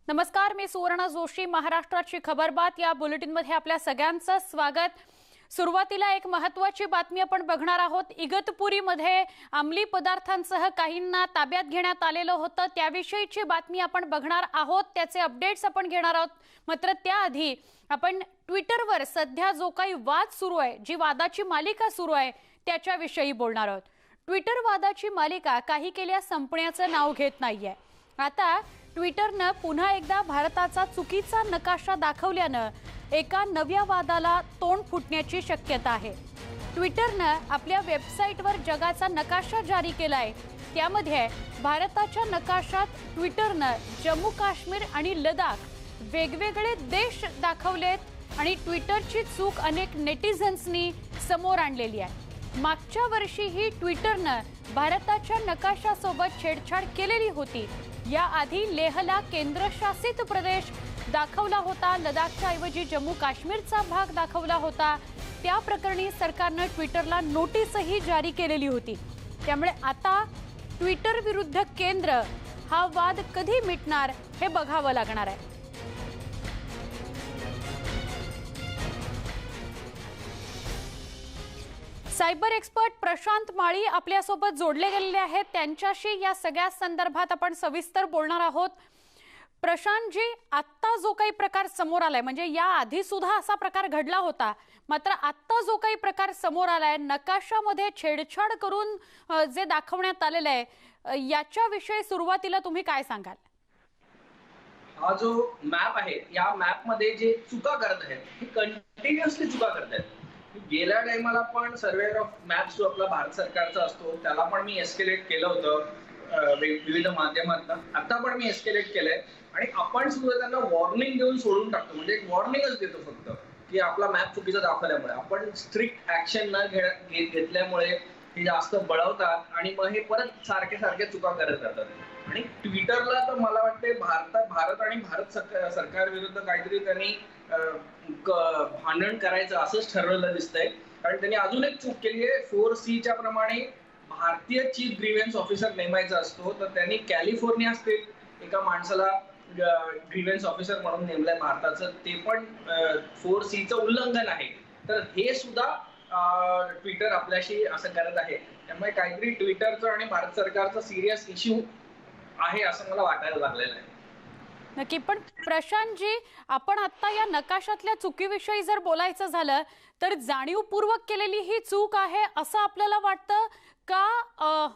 नमस्कार, मी सुवर्णा जोशी. महाराष्ट्राची खबरबात या बुलेटिनमध्ये आपल्या सगळ्यांचं स्वागत. सुरुवातीला एक महत्त्वाची बातमी आपण बघणार आहोत. इगतपुरीमध्ये अंमली पदार्थांसह काहींना ताब्यात घेण्यात आलेलं होतं, त्याविषयीची बातमी आपण बघणार आहोत. त्याचे अपडेट्स आपण घेणार आहोत. मात्र त्याआधी आपण ट्विटरवर सध्या जो काही वाद सुरू आहे, जी वादाची मालिका सुरू आहे, त्याच्याविषयी बोलणार आहोत. ट्विटर वादाची मालिका काही केल्या संपण्याचं नाव घेत नाहीये. आता ट्विटरनं पुन्हा एकदा भारताचा चुकीचा नकाशा दाखवल्यानं एका नव्या वादाला तोंड फुटण्याची शक्यता आहे. ट्विटरनं आपल्या वेबसाईटवर जगाचा नकाशा जारी केलाय. त्यामध्ये भारताच्या नकाशात ट्विटरनं जम्मू काश्मीर आणि लडाख वेगवेगळे देश दाखवलेत आणि ट्विटरची चूक अनेक नेटिझन्सनी समोर आणलेली आहे. मागच्या वर्षीही ट्विटरनं भारताच्या नकाशासोबत छेडछाड केलेली होती. याआधी लेहला केंद्रशासित प्रदेश दाखवला होता, लडाखच्या ऐवजी जम्मू काश्मीरचा भाग दाखवला होता. त्या प्रकरणी सरकारनं ट्विटरला नोटीसही जारी केलेली होती. त्यामुळे आता ट्विटर विरुद्ध केंद्र हा वाद कधी मिटणार हे बघावं लागणार आहे. सायबर एक्सपर्ट प्रशांत माळी आपल्यासोबत जोडले गेलेले आहेत. त्यांच्याशी या सगळ्या संदर्भात आपण सविस्तर बोलणार आहोत. प्रशांतजी, आत्ता जो काही प्रकार समोर आलाय, म्हणजे या आधी सुद्धा असा प्रकार घडला होता, मात्र आत्ता जो काही प्रकार समोर आलाय, नकाशामध्ये छेडछाड करून जे दाखवण्यात आलेलं आहे, याच्याविषयी सुरुवातीला तुम्ही काय सांगाल? हा जो मॅप आहे, या मॅप मध्ये जे चुका करत आहेत, हे कंटिन्युअसली चुका करत आहेत. गेल्या टाइमाला पण सर्वेअर ऑफ मॅप्स जो आपला भारत सरकारचा असतो, त्याला पण मी एस्केलेट केलं होतं विविध माध्यमातून. आता पण मी एस्केलेट केलंय आणि आपण सुद्धा त्यांना वॉर्निंग देऊन सोडून टाकतो. म्हणजे एक वॉर्निंगच देतो फक्त की आपला मॅप चुकीचा दाखवल्यामुळे, आपण स्ट्रिक्ट ऍक्शन न घेतल्यामुळे हे जास्त बळवतात आणि मग हे परत सारखे सारखे चुका करत जातात. आणि ट्विटरला तर मला वाटते भारत आणि भारत सरकार विरुद्ध काहीतरी त्यांनी भांडण करायचं असंच ठरवलं दिसतंय. कारण त्यांनी अजून एक चूक केली आहे. 4C प्रमाणे भारतीय चीफ ग्रीव्हन्स ऑफिसर नेमायचा असतो, तर त्यांनी कॅलिफोर्निया स्टेट एका माणसाला ग्रीव्हन्स ऑफिसर म्हणून नेमलंय भारताचं. ते पण 4C उल्लंघन आहे. तर हे सुद्धा ट्विटर आपल्याशी असं करत आहे. त्यामुळे काहीतरी ट्विटरचं आणि भारत सरकारचं सिरियस इश्यू आहे असं मला वाटायला लागलेलं आहे. नक्की. पण प्रशांतजी, आपण आता या नकाशातल्या चुकीविषयी जर बोलायचं झालं तर जाणीवपूर्वक केलेली ही चूक आहे असं आपल्याला वाटतं का?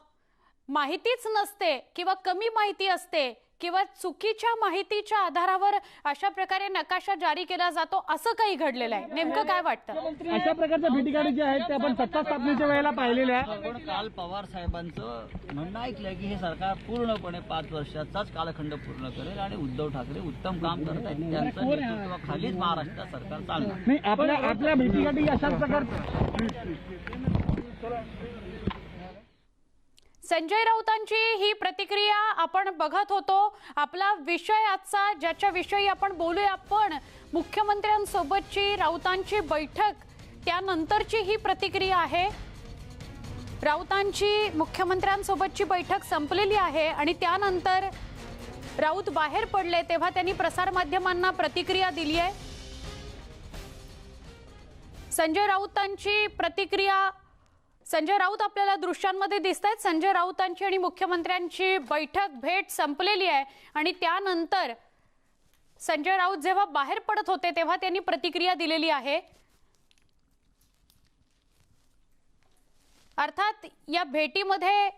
माहितीच नसते किंवा कमी माहिती असते किंवा चुकीच्या माहितीच्या आधारावर अशा प्रकारे नकाशा जारी केला जातो, असं काही घडलेलं आहे? नेमकं काय वाटतं? अशा प्रकारच्या भेटीगाठी ज्या आहेत त्या आपण सत्ता स्थापनेच्या वेळेला पाहिलेल्या आहे. आपण काल पवार साहेबांचं म्हणणं ऐकलंय की हे सरकार पूर्णपणे 5 वर्षाचाच कालखंड पूर्ण करेल आणि उद्धव ठाकरे उत्तम काम करत आहेत. त्यांच्या नेतृत्वाखालीच महाराष्ट्र सरकार चालणार. नाही, आपल्या भेटीगाठी अशाच प्रकार. संजय राऊतांची ही प्रतिक्रिया आपण बघत होतो. आपला विषय आजचा, ज्याच्या विषयी आपण बोलूया, आपण मुख्यमंत्र्यांसोबतची राऊतांची बैठक, त्यानंतरची ही प्रतिक्रिया आहे. राऊतांची मुख्यमंत्र्यांसोबतची बैठक संपलेली आहे आणि त्यानंतर राऊत बाहेर पडले तेव्हा त्यांनी प्रसारमाध्यमांना प्रतिक्रिया दिली आहे. संजय राऊतांची प्रतिक्रिया. संजय राऊत आपल्याला दृश्यांमध्ये दिसत आहेत. संजय राऊतांची आणि मुख्यमंत्र्यांची बैठक, भेट संपलेली आहे आणि त्यानंतर संजय राऊत जेव्हा बाहेर पडत होते तेव्हा त्यांनी प्रतिक्रिया दिलेली आहे. अर्थात या भेटीमध्ये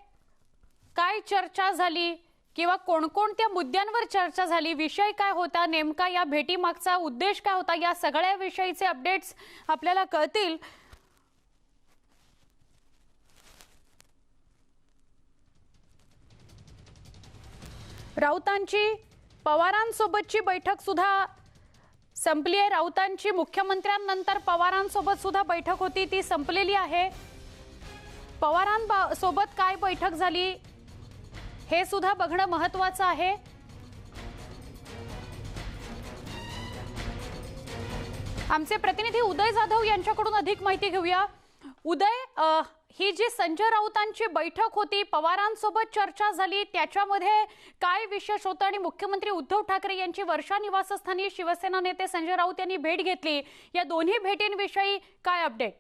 काय चर्चा झाली किंवा कोणकोणत्या मुद्द्यांवर चर्चा झाली, विषय काय होता, नेमका या भेटीमागचा उद्देश काय होता, या सगळ्या विषयीचे अपडेट्स आपल्याला कळतील. राऊतांची पवारांसोबतची बैठक सुद्धा संपली आहे. राऊतांची मुख्यमंत्र्यांनंतर पवारांसोबत सुद्धा बैठक होती, ती संपलेली आहे. पवारांसोबत काय बैठक झाली हे सुद्धा बघणं महत्त्वाचं आहे. आमचे प्रतिनिधी उदय जाधव यांच्याकडून अधिक माहिती घेऊया. उदय, ही जी संजय राऊतांची बैठक होती, पवारांसोबत चर्चा झाली, त्याच्यामध्ये काय विशेष होतं आणि मुख्यमंत्री उद्धव ठाकरे यांची वर्षा निवासस्थानी शिवसेना नेते संजय राऊत यांनी भेट घेतली, या दोन्ही भेटींविषयी काय अपडेट?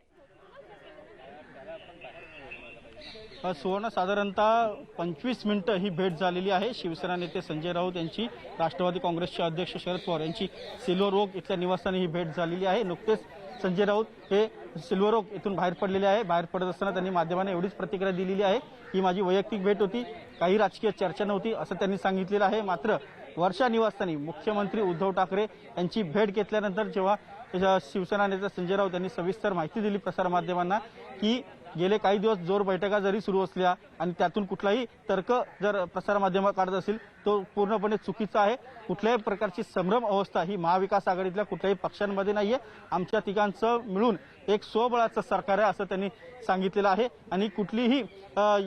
सुवर्ण, साधारणतः 25 मिनिटं ही भेट झालेली आहे. शिवसेना नेते संजय राऊत यांची राष्ट्रवादी काँग्रेसचे अध्यक्ष शरद पवार यांची सिल्वर ओक इथल्या निवासस्थानी ही भेट झालेली आहे. नुकतेच संजय राऊत हे सिल्वर ओक इथून बाहेर पडलेले आहे. बाहेर पडत असताना त्यांनी माध्यमांना एवढीच प्रतिक्रिया दिलेली आहे, ही माझी वैयक्तिक भेट होती, काही राजकीय चर्चा नव्हती असं त्यांनी सांगितलेलं आहे. मात्र वर्षा निवासस्थानी मुख्यमंत्री उद्धव ठाकरे यांची भेट घेतल्यानंतर जेव्हा शिवसेना नेते संजय राऊत यांनी सविस्तर माहिती दिली प्रसारमाध्यमांना की गेले काही दिवस जोर बैठका जरी सुरू असल्या आणि त्यातून कुठलाही तर्क जर प्रसारमाध्यमात काढत असेल तो पूर्णपणे चुकीचा आहे. कुठल्याही प्रकारची संभ्रम अवस्था ही महाविकास आघाडीतल्या कुठल्याही पक्षांमध्ये नाहीये. आमच्या तिघांचं मिळून एक स्वबळाचं सरकार आहे असं त्यांनी सांगितलेलं आहे आणि कुठलीही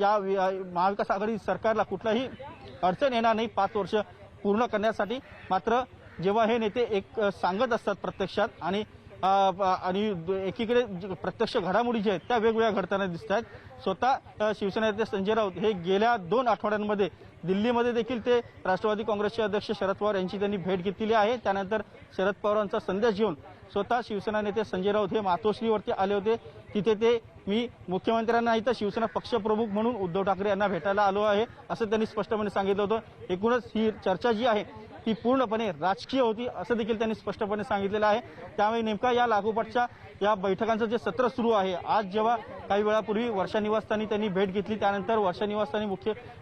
या महाविकास आघाडी सरकारला कुठलाही अडचण येणार नाही 5 वर्ष पूर्ण करण्यासाठी. मात्र जेव्हा हे नेते एक सांगत असतात प्रत्यक्षात आणि एकीकडे प्रत्यक्ष घडामोडी ज्या आहेत त्या वेगवेगळ्या घडताना दिसत आहेत. स्वतः शिवसेना नेते संजय राऊत हे गेल्या 2 आठवड्यांमध्ये दिल्लीमध्ये देखील ते राष्ट्रवादी काँग्रेसचे अध्यक्ष शरद पवार यांची त्यांनी भेट घेतलेली आहे. त्यानंतर शरद पवारांचा संदेश घेऊन स्वतः शिवसेना नेते संजय राऊत हे मातोश्रीवरती आले होते. तिथे ते मी मुख्यमंत्र्यांना नाही तर शिवसेना पक्षप्रमुख म्हणून उद्धव ठाकरे यांना भेटायला आलो आहे असं त्यांनी स्पष्टपणे सांगितलं होतं. एकूणच ही चर्चा जी आहे ती पूर्णपणे राजकीय होती असं देखील त्यांनी स्पष्टपणे सांगितलेलं आहे. त्यामुळे नेमका या लागोपाठच्या या बैठकांचं जे सत्र सुरू आहे, आज जेव्हा काही वेळापूर्वी वर्षा निवासस्थानी त्यांनी भेट घेतली, त्यानंतर वर्षा निवासस्थानी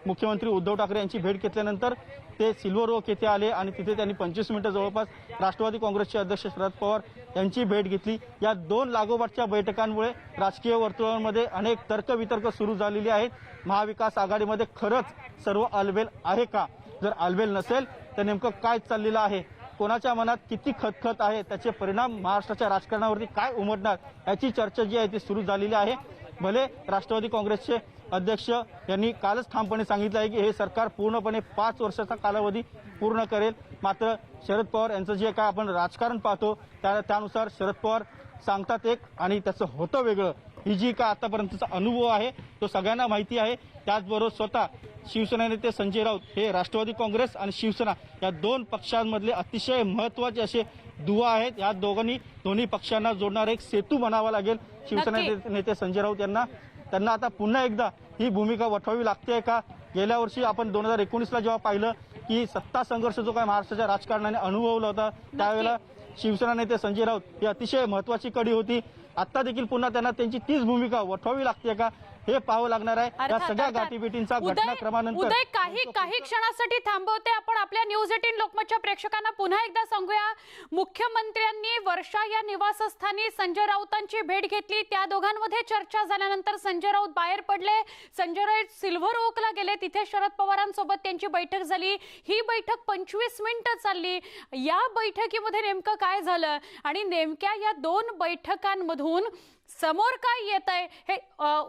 मुख्यमंत्री उद्धव ठाकरे यांची भेट घेतल्यानंतर ते सिल्वर ओक येथे आले आणि तिथे त्यांनी 25 मिनिटं जवळपास राष्ट्रवादी काँग्रेसचे अध्यक्ष शरद पवार यांची भेट घेतली. या 2 लागोपाठच्या बैठकांमुळे राजकीय वर्तुळांमध्ये अनेक तर्कवितर्क सुरू झालेली आहेत. महाविकास आघाडीमध्ये खरंच सर्व आलबेल आहे का? जर आलबेल नसेल तर नेमकं काय चाललेलं आहे, कोणाच्या मनात किती खतखत आहे, त्याचे परिणाम महाराष्ट्राच्या राजकारणावरती काय उमटणार याची चर्चा जी आहे ती सुरू झालेली आहे. भले राष्ट्रवादी काँग्रेसचे अध्यक्ष यांनी कालच ठामपणे सांगितलं आहे की हे सरकार पूर्णपणे 5 वर्षाचा कालावधी पूर्ण करेल. मात्र शरद पवार यांचं जे काय आपण राजकारण पाहतो त्यानुसार शरद पवार सांगतात एक आणि त्याचं होतं वेगळं. ही जी का आतापर्यंतचा अनुभव आहे तो सगळ्यांना माहिती आहे. त्याचबरोबर स्वतः शिवसेना नेते संजय राऊत हे राष्ट्रवादी काँग्रेस आणि शिवसेना या 2 पक्षांमधले अतिशय महत्त्वाचे असे दुवा आहेत. या दोन्ही पक्षांना जोडणारा एक सेतू बनावा लागेल शिवसेना नेते संजय राऊत यांना. त्यांना आता पुन्हा एकदा ही भूमिका वठवावी लागते का? गेल्या वर्षी आपण 2019ला जेव्हा पाहिलं की सत्ता संघर्ष जो काय महाराष्ट्राच्या राजकारणाने अनुभवला होता त्यावेळेला शिवसेना नेते संजय राऊत ही अतिशय महत्त्वाची कडी होती. आता देखील पुन्हा त्यांना त्यांची तीच भूमिका वठवावी लागते का हे पाहावं लागणार आहे. या सगळ्या गाठीभेटींचा घटनाक्रमानंतर उदय काही क्षणासाठी थांबवते. आपण आपल्या न्यूज 18 लोकमतच्या प्रेक्षकांना पुन्हा एकदा सांगूया, मुख्यमंत्र्यांनी वर्षा या निवासस्थानी संजय राऊतांची भेट घेतली. त्या दोघांमध्ये चर्चा झाल्यानंतर संजय राऊत बाहेर पडले. संजय राऊत सिल्व्हर ओकला गेले, तिथे शरद पवारांसोबत त्यांची बैठक झाली. ही बैठक 25 मिनिटं चालली. या बैठकीमध्ये नेमकं काय झालं आणि नेमक्या या 2 बैठकांमधून समोर काय येत आहे हे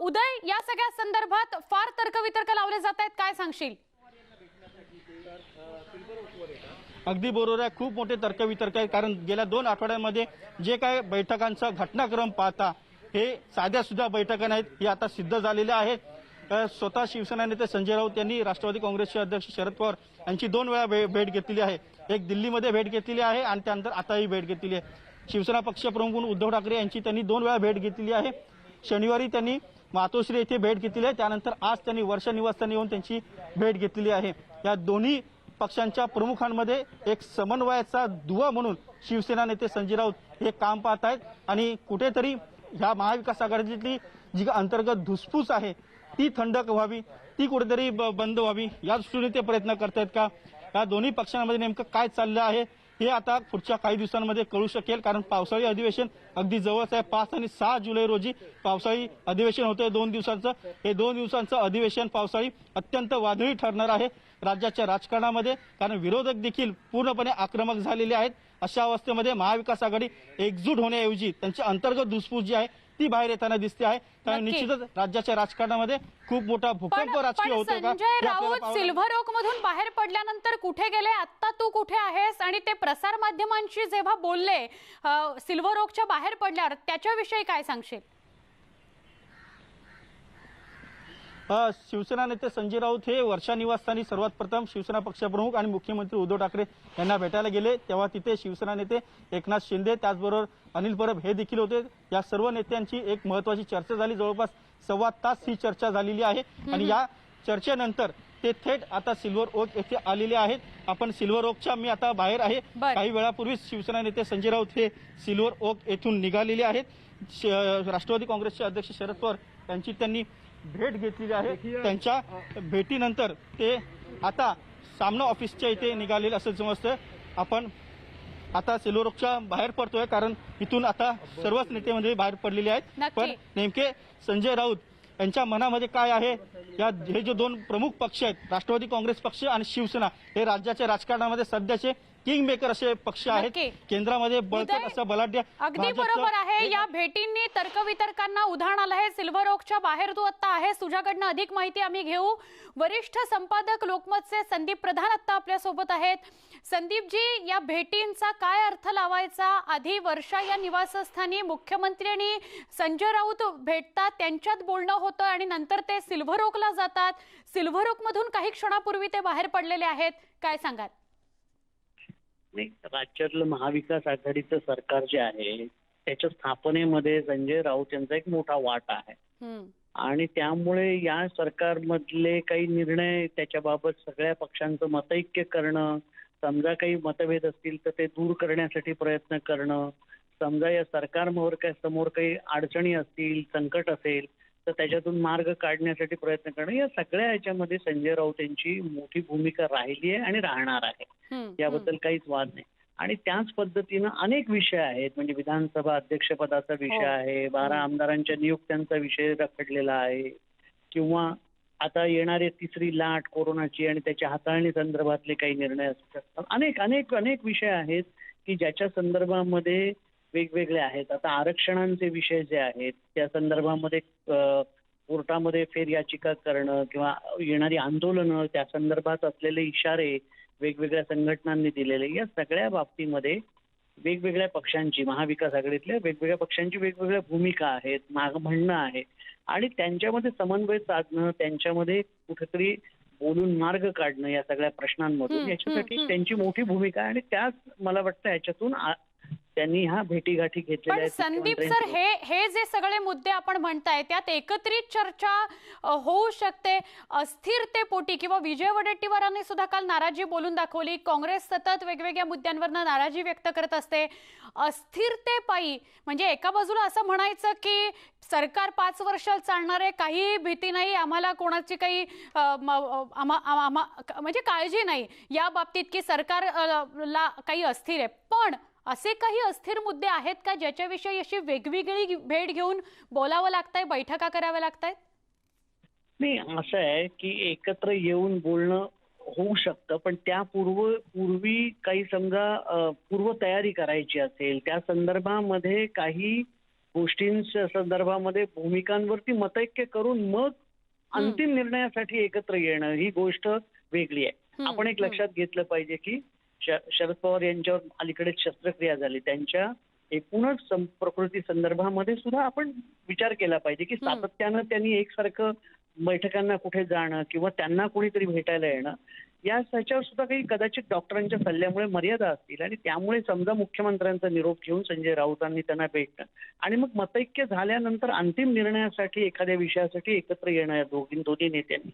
उदय, या सगळ्या संदर्भात फार तर्कवितर्क लावले जात आहेत, काय सांगशील? अगदी बरोबर आहे, खूप मोठे तर्कवितर्क आहेत. कारण गेल्या 2 आठवड्यांमध्ये जे काय बैठकांचा घटनाक्रम पाहता हे साध्या सुद्धा बैठका नाहीत, हे आता सिद्ध झालेले आहेत. स्वतः शिवसेना नेते संजय राऊत यांनी राष्ट्रवादी काँग्रेसचे अध्यक्ष शरद पवार यांची 2 वेळा भेट घेतलेली आहे. एक दिल्लीमध्ये भेट घेतलेली आहे आणि त्यानंतर आताही भेट घेतलेली आहे. शिवसेना पक्षप्रमुख म्हणून उद्धव ठाकरे यांची त्यांनी 2 वेळा भेट घेतलेली आहे. शनिवारी त्यांनी मातोश्री येथे भेट घेतलेली आहे, त्यानंतर आज त्यांनी वर्षा निवासस्थानी येऊन त्यांची भेट घेतलेली आहे. या दोन्ही पक्षांच्या प्रमुखांमध्ये एक समन्वयाचा दुवा म्हणून शिवसेना नेते संजय राऊत हे काम पाहत आहेत आणि कुठेतरी ह्या महाविकास आघाडीतली जी अंतर्गत धुसफूस आहे ती थंड व्हावी, ती कुठेतरी बंद व्हावी या दृष्टीने ते प्रयत्न करतायत का? या दोन्ही पक्षांमध्ये नेमकं काय चाललं आहे हे आता पुढच्या काही दिवसांमध्ये कळू शकेल. कारण पावसाळी अधिवेशन अगदी जवळच आहे. 5 आणि 6 जुलै रोजी पावसाळी अधिवेशन होतंय 2 दिवसांचं. हे 2 दिवसांचं अधिवेशन पावसाळी अत्यंत वादळी ठरणार आहे राज्याच्या राजकारणामध्ये, कारण विरोधक देखील पूर्णपणे आक्रमक झालेले आहेत. अशा अवस्थेमध्ये महाविकास आघाडी एकजूट होण्याऐवजी त्यांची अंतर्गत धुसफूस जी आहे ती बाहेर येताना दिसते आहे. कारण निश्चितच राज्याच्या राजकारणामध्ये खूप मोठा भूकंप राजकीय होतोय का? संजय राऊत सिल्व्हर ओक मधून बाहेर पडल्यानंतर कुठे गेले, आता तू कुठे आहेस? आणि ते प्रसार माध्यमांशी जेव्हा बोलले सिल्व्हर ओकच्या बाहेर पडल्यावर त्याच्याविषयी काय सांगशील? शिवसेना नेते संजय राऊत हे वर्षा निवासस्थानी सर्वात प्रथम शिवसेना पक्षप्रमुख आणि मुख्यमंत्री उद्धव ठाकरे यांना भेटायला गेले, तेव्हा तिथे शिवसेना नेते एकनाथ शिंदे त्याचबरोबर अनिल परब हे देखील होते. या सर्व नेत्यांची एक महत्वाची चर्चा झाली. जवळपास 1.25 तास ही चर्चा झालेली आहे आणि या चर्चेनंतर ते थेट आता सिल्वर ओक येथे आलेले आहेत. आपण सिल्वर ओकच्या मी आता बाहेर आहे. काही वेळापूर्वीच शिवसेना नेते संजय राऊत हे सिल्वर ओक येथून निघालेले आहेत. राष्ट्रवादी काँग्रेसचे अध्यक्ष शरद पवार यांची त्यांनी भेट घेतलेली आहे. त्यांच्या भेटीनंतर ते आता सामना ऑफिसच्या इथे निघालेले असं समजतं. आपण आता सिल्वर ओकच्या बाहेर पडतोय कारण इथून आता सर्वच नेते म्हणजे बाहेर पडलेले आहेत. पण नेमके संजय राऊत यांच्या मनामध्ये काय आहे, हे जे दोन प्रमुख पक्ष आहेत, राष्ट्रवादी काँग्रेस पक्ष आणि शिवसेना, हे राज्याच्या राजकारणामध्ये सध्याचे किंग मेकर असे पक्ष आहेत. केंद्रामध्ये बळकट असं बलाढ्य. अगदी बरोबर आहे. या भेटींनी तर्कवितर्कांना उधाण आलं आहे. सिल्वर ओकच्या बाहेर तू आता आहेस, तुझ्याकडनं अधिक माहिती आम्ही घेऊ. वरिष्ठ संपादक लोकमतचे संदीप प्रधान आता आपल्या सोबत आहेत. संदीपजी, या भेटींचा काय अर्थ लावायचा? आधी वर्षा या निवासस्थानी मुख्यमंत्री आणि संजय राऊत भेटतात, त्यांच्यात बोलणं होतं आणि नंतर ते सिल्वर ओकला जातात. सिल्वर ओक मधून काही क्षणापूर्वी ते बाहेर पडलेले आहेत. काय सांगाल? नाही, राज्यातलं महाविकास आघाडीचं सरकार जे आहे त्याच्या स्थापनेमध्ये संजय राऊत यांचा एक मोठा वाटा आहे आणि त्यामुळे या सरकारमधले काही निर्णय त्याच्याबाबत सगळ्या पक्षांचं मतैक्य करणं, समजा काही मतभेद असतील तर ते दूर करण्यासाठी प्रयत्न करणं, समजा या सरकारमोर समोर काही अडचणी असतील, संकट असेल तर त्याच्यातून मार्ग काढण्यासाठी प्रयत्न करणं, या सगळ्या ह्याच्यामध्ये संजय राऊत यांची मोठी भूमिका राहिली आहे आणि राहणार आहे. याबद्दल काहीच वाद नाही. आणि त्याच पद्धतीनं अनेक विषय आहेत. म्हणजे विधानसभा अध्यक्षपदाचा विषय आहे, 12 आमदारांच्या नियुक्त्यांचा विषय रखडलेला आहे, किंवा आता येणारे तिसरी लाट कोरोनाची आणि त्याच्या हाताळणी संदर्भातले काही निर्णय असतात. अनेक अनेक अनेक विषय आहेत की ज्याच्या संदर्भामध्ये वेगवेगळे आहेत. आता आरक्षणांचे विषय जे आहेत त्या संदर्भामध्ये कोर्टामध्ये फेर याचिका करणं किंवा येणारी आंदोलनं, त्या संदर्भात असलेले इशारे वेगवेगळ्या संघटनांनी दिलेले, या सगळ्या बाबतीमध्ये वेगवेगळ्या पक्षांची, महाविकास आघाडीतल्या वेगवेगळ्या पक्षांची वेगवेगळ्या भूमिका आहेत, म्हणणं आहे आणि त्यांच्यामध्ये समन्वय साधणं, त्यांच्यामध्ये कुठेतरी बोलून मार्ग काढणं या सगळ्या प्रश्नांमधून, याच्यासाठी त्यांची मोठी भूमिका आहे. आणि त्याच मला वाटतं याच्यातून त्यांनी ह्या भेटीगाठी घेतलेल्या आहेत. संदीप सर, हे जे सगळे मुद्दे आपण म्हणताय त्यात एकत्रित चर्चा होऊ शकते. अस्थिरतेपोटी किंवा विजय वडेट्टीवारांनी सुद्धा काल नाराजी बोलून दाखवली. काँग्रेस सतत वेगवेगळ्या मुद्द्यांवर नाराजी व्यक्त करत असते. अस्थिरतेपायी म्हणजे एका बाजूला असं म्हणायचं की सरकार 5 वर्ष चालणार आहे, काही भीती नाही, आम्हाला कोणाची काही म्हणजे काळजी नाही या बाबतीत की सरकारला काही अस्थिर आहे. पण असे काही अस्थिर मुद्दे आहेत का ज्याच्याविषयी अशी वेगवेगळी भेट घेऊन बोलावं लागतंय, बैठका कराव्या लागतायत? नाही, असं आहे की एकत्र येऊन बोलणं होऊ शकतं, पण त्या पूर्वी काही समजा पूर्व तयारी करायची असेल, त्या संदर्भामध्ये काही गोष्टींच्या संदर्भामध्ये भूमिकांवरती मतैक्य करून मग अंतिम निर्णयासाठी एकत्र येणं ही गोष्ट वेगळी आहे. आपण एक लक्षात घेतलं पाहिजे की शरद पवार यांच्यावर अलीकडेच शस्त्रक्रिया झाली, त्यांच्या एकूणच प्रकृती संदर्भामध्ये सुद्धा आपण विचार केला पाहिजे की सातत्यानं त्यांनी एकसारखं बैठकांना कुठे जाणं किंवा त्यांना कोणीतरी भेटायला येणं, याच्यावर सुद्धा काही कदाचित डॉक्टरांच्या सल्ल्यामुळे मर्यादा असतील आणि त्यामुळे समजा मुख्यमंत्र्यांचा निरोप घेऊन संजय राऊतांनी त्यांना भेटणं आणि मग मतैक्य झाल्यानंतर अंतिम निर्णयासाठी एखाद्या विषयासाठी एकत्र येणं या दोन्ही नेत्यांनी,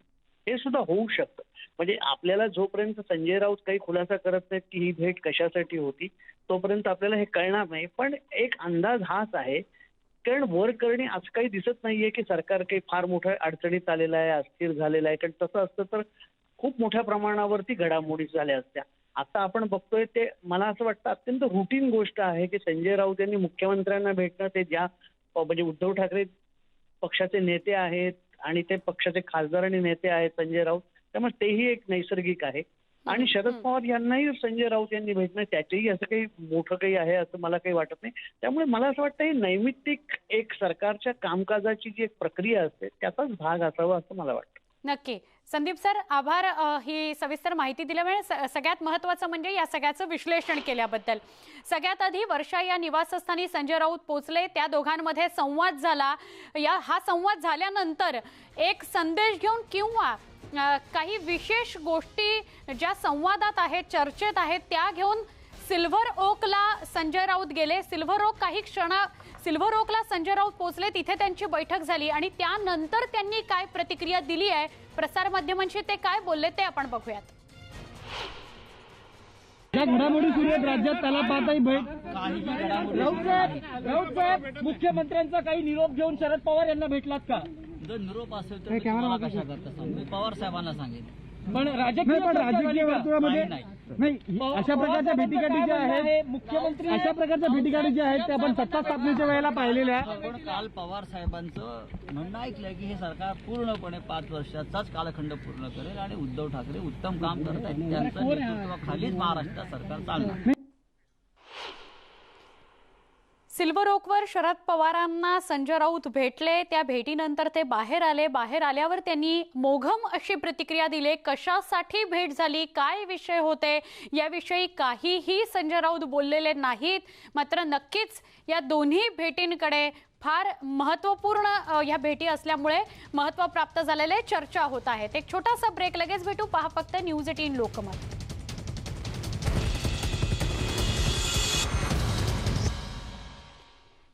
हे सुद्धा होऊ शकतं. म्हणजे आपल्याला जोपर्यंत संजय राऊत काही खुलासा करत नाहीत की ही भेट कशासाठी होती, तोपर्यंत आपल्याला हे कळणार नाही. पण एक अंदाज हाच आहे, कारण वर करणे असं काही दिसत नाहीये की सरकार काही फार मोठ्या अडचणीत आलेलं आहे, अस्थिर झालेलं आहे. कारण तसं असतं तर खूप मोठ्या प्रमाणावरती घडामोडी झाल्या असत्या. आता आपण बघतोय ते मला असं वाटतं अत्यंत रुटीन गोष्ट आहे की संजय राऊत यांनी मुख्यमंत्र्यांना भेटणं, ते ज्या म्हणजे उद्धव ठाकरे पक्षाचे नेते आहेत आणि ते पक्षाचे खासदार आणि नेते आहेत संजय राऊत, त्यामुळे तेही एक नैसर्गिक आहे. आणि शरद पवार यांनाही संजय राऊत यांनी भेटणं त्याचेही असं काही मोठं काही आहे असं मला काही वाटत नाही. त्यामुळे मला असं वाटतं हे नैमित्तिक एक सरकारच्या कामकाजाची जी एक प्रक्रिया असते त्याचाच भाग असावा असं मला वाटतं. नक्की. संदीप सर, आभार ही सविस्तर माहिती दिल्यामुळे. सगळ्यात महत्त्वाचं म्हणजे या सगळ्याचं विश्लेषण केल्याबद्दल. सगळ्यात आधी वर्षा या निवासस्थानी संजय राऊत पोहोचले, त्या दोघांमध्ये संवाद झाला. हा संवाद झाल्यानंतर एक संदेश घेऊन किंवा काही विशेष गोष्टी ज्या संवादात आहेत, चर्चेत आहेत, त्या घेऊन सिल्व्हर ओकला संजय राऊत गेले. सिल्व्हर ओकला संजय राऊत पोहोचले, तिथे त्यांची बैठक झाली आणि त्यानंतर त्यांनी काय प्रतिक्रिया दिली आहे प्रसारमाध्यमांशी, ते काय बोलले ते आपण बघूयात. ज्या घडामोडी सुरू आहेत राज्यात त्याला पाहताही भेट काही घडामोडी राऊत साहेब मुख्यमंत्र्यांचा काही निरोप घेऊन शरद पवार यांना भेटलात का? जर निरोप असेल तर मी तुम्हाला कशा करता सांगू? मी पवार साहेबांना सांगेन. पण राजकीय वर्तुळामध्ये नाही, अशा प्रकारच्या भेटीगाठी ज्या आहेत मुख्यमंत्री, अशा प्रकारच्या भेटीगाठी ज्या आहेत त्या आपण सत्ता स्थापनेच्या वेळेला पाहिलेल्या आहेत. आपण काल पवार साहेबांचं म्हणणं ऐकलंय की हे सरकार पूर्णपणे 5 वर्षाचाच कालखंड पूर्ण करेल आणि उद्धव ठाकरे उत्तम काम करत आहेत, त्यांच्या नेतृत्वाखालीच महाराष्ट्र सरकार चालणार. सिल्व्हर ओकवर शरद पवारांना संजय राऊत भेटले. त्या भेटीनंतर ते बाहेर आले. बाहेर आल्यावर त्यांनी मोघम अशी प्रतिक्रिया दिली. कशासाठी भेट झाली, काय विषय होते याविषयी काहीही संजय राऊत बोललेले नाहीत. मात्र नक्कीच या दोन्ही भेटींकडे फार महत्त्वपूर्ण या भेटी असल्यामुळे महत्त्व प्राप्त झालेले चर्चा होत आहेत. एक छोटासा ब्रेक, लगेच भेटू. पहा फक्त न्यूज 18 लोकमत.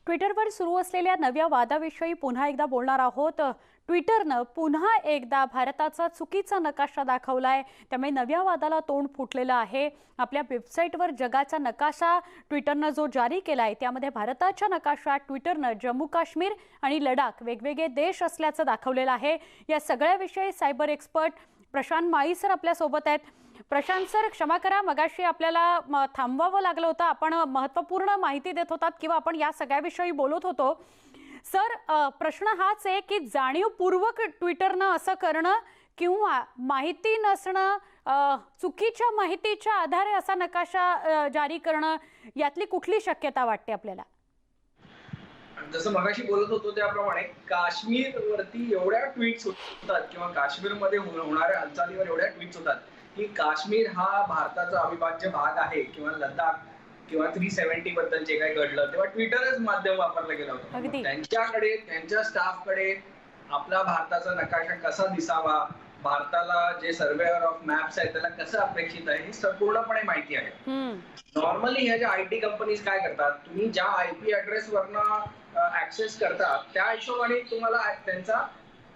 ट्विटरवर सुरू असलेल्या नव्या वादाविषयी पुन्हा एकदा बोलणार आहोत. ट्विटरनं पुन्हा एकदा भारताचा चुकीचा नकाशा दाखवलाय, त्यामुळे नव्या वादाला तोंड फुटलेलं आहे. आपल्या वेबसाईटवर जगाचा नकाशा ट्विटरनं जो जारी केलाय त्यामध्ये भारताच्या नकाशात ट्विटरनं जम्मू काश्मीर आणि लडाख वेगवेगळे देश असल्याचं दाखवलेलं आहे. या सगळ्याविषयी सायबर एक्सपर्ट प्रशांत माळी सर आपल्यासोबत आहेत. प्रशांत सर, क्षमा करा, मगाशी आपल्याला थांबवावं लागलं होतं. आपण महत्त्वपूर्ण माहिती देत होतात किंवा आपण या सगळ्याविषयी बोलत होतो. सर, प्रश्न हाच आहे की जाणीवपूर्वक ट्विटरनं असं करणं किंवा माहिती नसणं, चुकीच्या माहितीच्या आधारे असा नकाशा जारी करणं, यातली कुठली शक्यता वाटते आपल्याला? जसं मगाशी बोलत होतो त्याप्रमाणे काश्मीरवरती एवढ्या ट्विट्स होतात किंवा काश्मीरमध्ये होणाऱ्या हालचालीवर एवढ्या ट्विट्स होतात की काश्मीर हा भारताचा अविभाज्य भाग आहे किंवा लडाख किंवा 370 बद्दल जे काही घडलं तेव्हा ट्विटरच माध्यम वापरलं गेलं होतं. त्यांच्याकडे, त्यांच्या स्टाफकडे आपला भारताचा नकाशा कसा दिसावा, भारताला जे सर्वेअर ऑफ मॅप्स आहेत त्याला कसं अपेक्षित आहे ही पूर्णपणे माहिती आहे. नॉर्मली ह्या ज्या IT कंपनीज काय करतात, तुम्ही ज्या IP ऍड्रेस वरनं ऍक्सेस करता त्या हिशोबाने तुम्हाला त्यांचा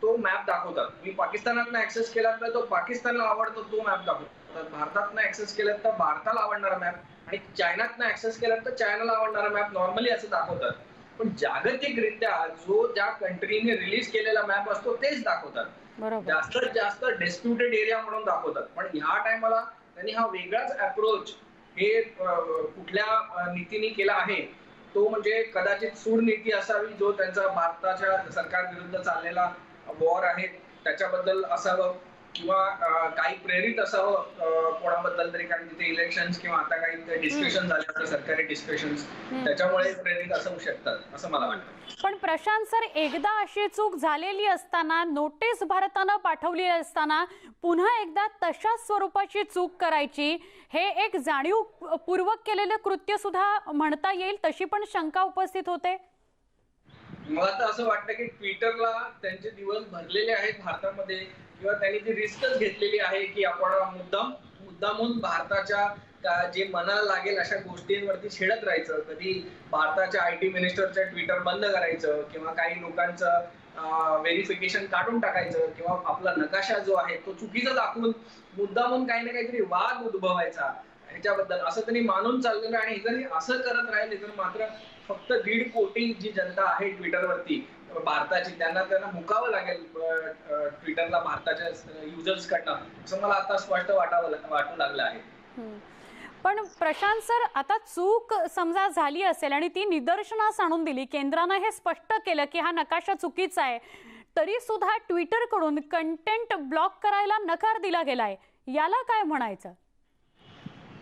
तो मॅप दाखवतात. तुम्ही पाकिस्तानातनं ऍक्सेस केला तर तो पाकिस्तानला आवडतो तो मॅप दाखवतात, भारतातनं ऍक्सेस केला तर भारताला आवडणारा मॅप आणि चायनातनं ऍक्सेस केला तर चायनाला आवडणारा मॅप नॉर्मली असं दाखवतात. पण जागतिकरित्या जो ज्या कंट्रीने रिलीज केलेला मॅप असतो तेच दाखवतात. जास्तीत जास्त डिस्प्युटेड एरिया म्हणून दाखवतात. पण ह्या टायमाला त्यांनी हा वेगळाच अप्रोच हे कुठल्या नीतीने केला आहे तो म्हणजे कदाचित सूड नीती असावी, जो त्यांचा भारताच्या सरकार विरुद्ध चाललेला वॉर आहे त्याच्याबद्दल असावं किंवा काही प्रेरित असावं कोणाबद्दल तरी, कारण तिथे इलेक्शन्स किंवा आता काही डिस्कशन झाले असतात, सरकारी डिस्कशन्स, त्याच्यामुळे प्रेरित असू शकतात असं मला वाटतं. पण प्रशांत सर, एकदा अशी चूक झालेली असताना, नोटीस भारतानं पाठवली असताना पुन्हा एकदा तशा स्वरूपाची चूक करायची, हे एक जाणीवपूर्वक केलेलं कृत्य सुद्धा म्हणता येईल, तशी पण शंका उपस्थित होते. मला तर असं वाटतं की ट्विटरला त्यांचे दिवस भरलेले आहेत भारतामध्ये किंवा त्यांनी ती रिस्कच घेतलेली आहे की आपण मुद्दामून भारताच्या जे मनाला लागेल अशा गोष्टींवरती छेडत राहायचं. कधी भारताच्या IT मिनिस्टरचं ट्विटर बंद करायचं किंवा काही लोकांचं व्हेरिफिकेशन काढून टाकायचं किंवा आपला नकाशा जो आहे तो चुकीचा दाखवून मुद्दामून काही ना काहीतरी वाद उद्भवायचा ह्याच्याबद्दल असं त्यांनी मानून चाललेलं. आणि जरी असं करत राहिले तर मात्र फक्त 1.5 कोटी जी जनता आहे ट्विटरवरती भारताची, त्यांना मुकावं लागेल ट्विटरला भारताच्या युजर्स कडनं, असं मला आता स्पष्ट वाटू लागलं आहे. पण प्रशांत सर, आता चूक समजा झाली असेल आणि ती निदर्शनास आणून दिली, केंद्रानं हे स्पष्ट केलं की हा नकाशा चुकीचा आहे, तरी सुद्धा ट्विटरकडून कंटेंट ब्लॉक करायला नकार दिला गेलाय, याला काय म्हणायचं?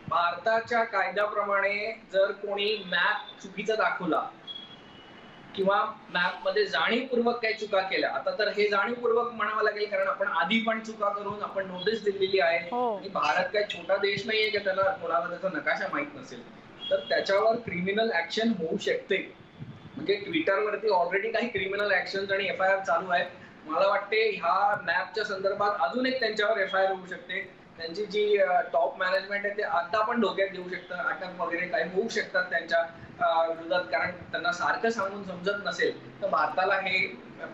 भारताच्या कायद्याप्रमाणे जर कोणी मॅप चुकीचा दाखवला किंवा मॅप मध्ये जाणीवपूर्वक काही चुका केल्या. आता तर हे जाणीवपूर्वक म्हणावं लागेल, कारण आपण आधी पण चुका करून आपण नोटीस दिलेली आहे. आणि भारत काही छोटा देश नाहीये की त्याला कोणाला त्याचा नकाशा माहित नसेल. तर त्याच्यावर क्रिमिनल ऍक्शन होऊ शकते. म्हणजे ट्विटरवरती ऑलरेडी काही क्रिमिनल ऍक्शन आणि FIR चालू आहेत. मला वाटते ह्या मॅपच्या संदर्भात अजून एक त्यांच्यावर FIR होऊ शकते. त्यांची जी टॉप मॅनेजमेंट आहे ते आता पण डोक्यात घेऊ शकतं. अटक वगैरे काही होऊ शकतात त्यांच्या विरोधात, कारण त्यांना सारखं सांगून समजत नसेल तर भारताला हे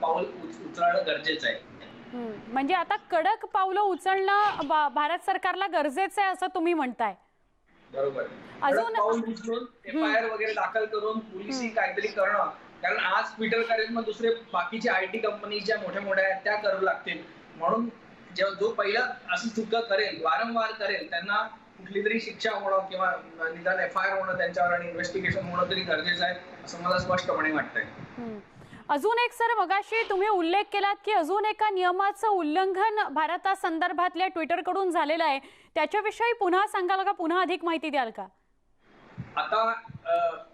पाऊल उचलणं गरजेचं आहे. म्हणजे आता कडक पावलं उचलणं भारत सरकारला गरजेचं आहे असं तुम्ही म्हणताय. बरोबर. अजून पाऊल उचलून FIR वगैरे दाखल करून पोलिसी काहीतरी करणं, कारण आज ट्विटर करेल मग दुसरे बाकीचे IT कंपनी ज्या मोठ्या मोठ्या आहेत त्या करू लागतील. म्हणून जो पहिला अशी चुका करेल, वारंवार करेल, त्यांना कुठली तरी शिक्षा होणं किंवा निदान FIR होणं त्यांच्यावर आणि इन्व्हेस्टिगेशन होणं तरी गरजेचं आहे असं मला स्पष्टपणे वाटतंय. अजून एक सर, मगाशी तुम्ही उल्लेख केलात की अजून एका नियमाचं उल्लंघन भारतासंदर्भातल्या ट्विटरकडून झालेलं आहे, त्याच्याविषयी पुन्हा सांगाल का? पुन्हा अधिक माहिती द्याल का? आता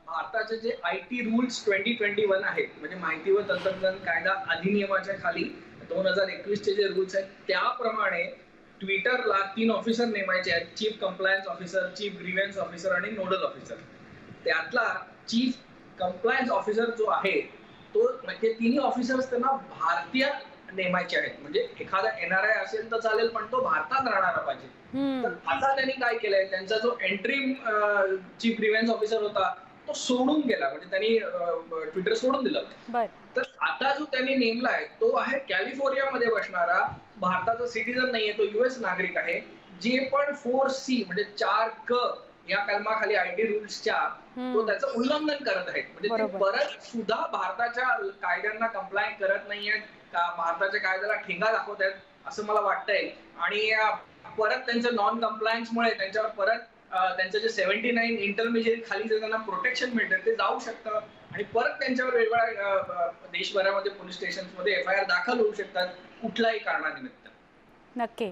भारताचे जे IT रूल्स 2021 आहेत, म्हणजे माहिती व तंत्रज्ञान कायदा अधिनियमाच्या खाली 2021 जे रूल्स आहेत त्याप्रमाणे ट्विटरला 3 ऑफिसर नेमायचे आहेत. Chief compliance officer, chief grievance officer आणि नोडल ऑफिसर. त्यातला चीफ कंप्लायन्स ऑफिसर जो आहे तो म्हणजे तिन्ही ऑफिसर्स त्यांना भारतीय नेमायचे आहेत. म्हणजे एखादा NRI असेल तर चालेल पण तो भारतात राहणारा पाहिजे. तर आता त्यांनी काय केलंय, त्यांचा जो एंट्री चीफ ग्रीव्हन्स ऑफिसर होता तो सोडून गेला, म्हणजे त्यांनी ट्विटर सोडून दिलं. तर आता जो त्यांनी नेमलाय तो आहे कॅलिफोर्नियामध्ये बसणारा, भारताचा सिटीजन नाहीये, तो US नागरिक आहे. जे पण 4C म्हणजे 4 या कलमाखाली IT रूल्सच्या तो त्याचं उल्लंघन करत आहेत. म्हणजे ते परत सुद्धा भारताच्या कायद्यांना कंप्लाय करत नाहीयेत, भारताच्या कायद्याला ठेंगा दाखवत आहेत असं मला वाटतंय. आणि परत त्यांचं नॉन कम्प्लायन्समुळे त्यांच्यावर परत त्यांचं जे 79 इंटरमिजिएट खाली जे त्यांना प्रोटेक्शन मिळतं ते जाऊ शकतं आणि परत त्यांच्यावर वेगवेगळ्या देशभरामध्ये पोलीस स्टेशनमध्ये FIR दाखल होऊ शकतात कुठल्याही कारणानिमित्त. नक्की.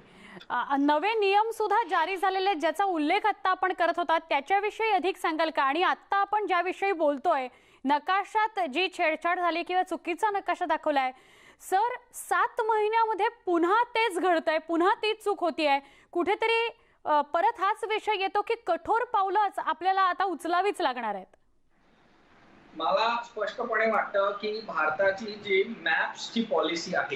नवे नियम सुद्धा जारी झालेले ज्याचा उल्लेख आता आपण करत होता त्याच्याविषयी अधिक सांगाल का? आणि आता आपण ज्याविषयी बोलतोय, नकाशात जी छेडछाड झाली किंवा चुकीचा नकाशा दाखवलाय, सर 7 महिन्यामध्ये पुन्हा तेच घडतंय, पुन्हा तीच चूक होतीये. कुठेतरी परत हाच विषय येतो की कठोर पावलंच आपल्याला आता उचलावीच लागणार आहेत. मला स्पष्टपणे वाटतं की भारताची जी मॅप्सची पॉलिसी आहे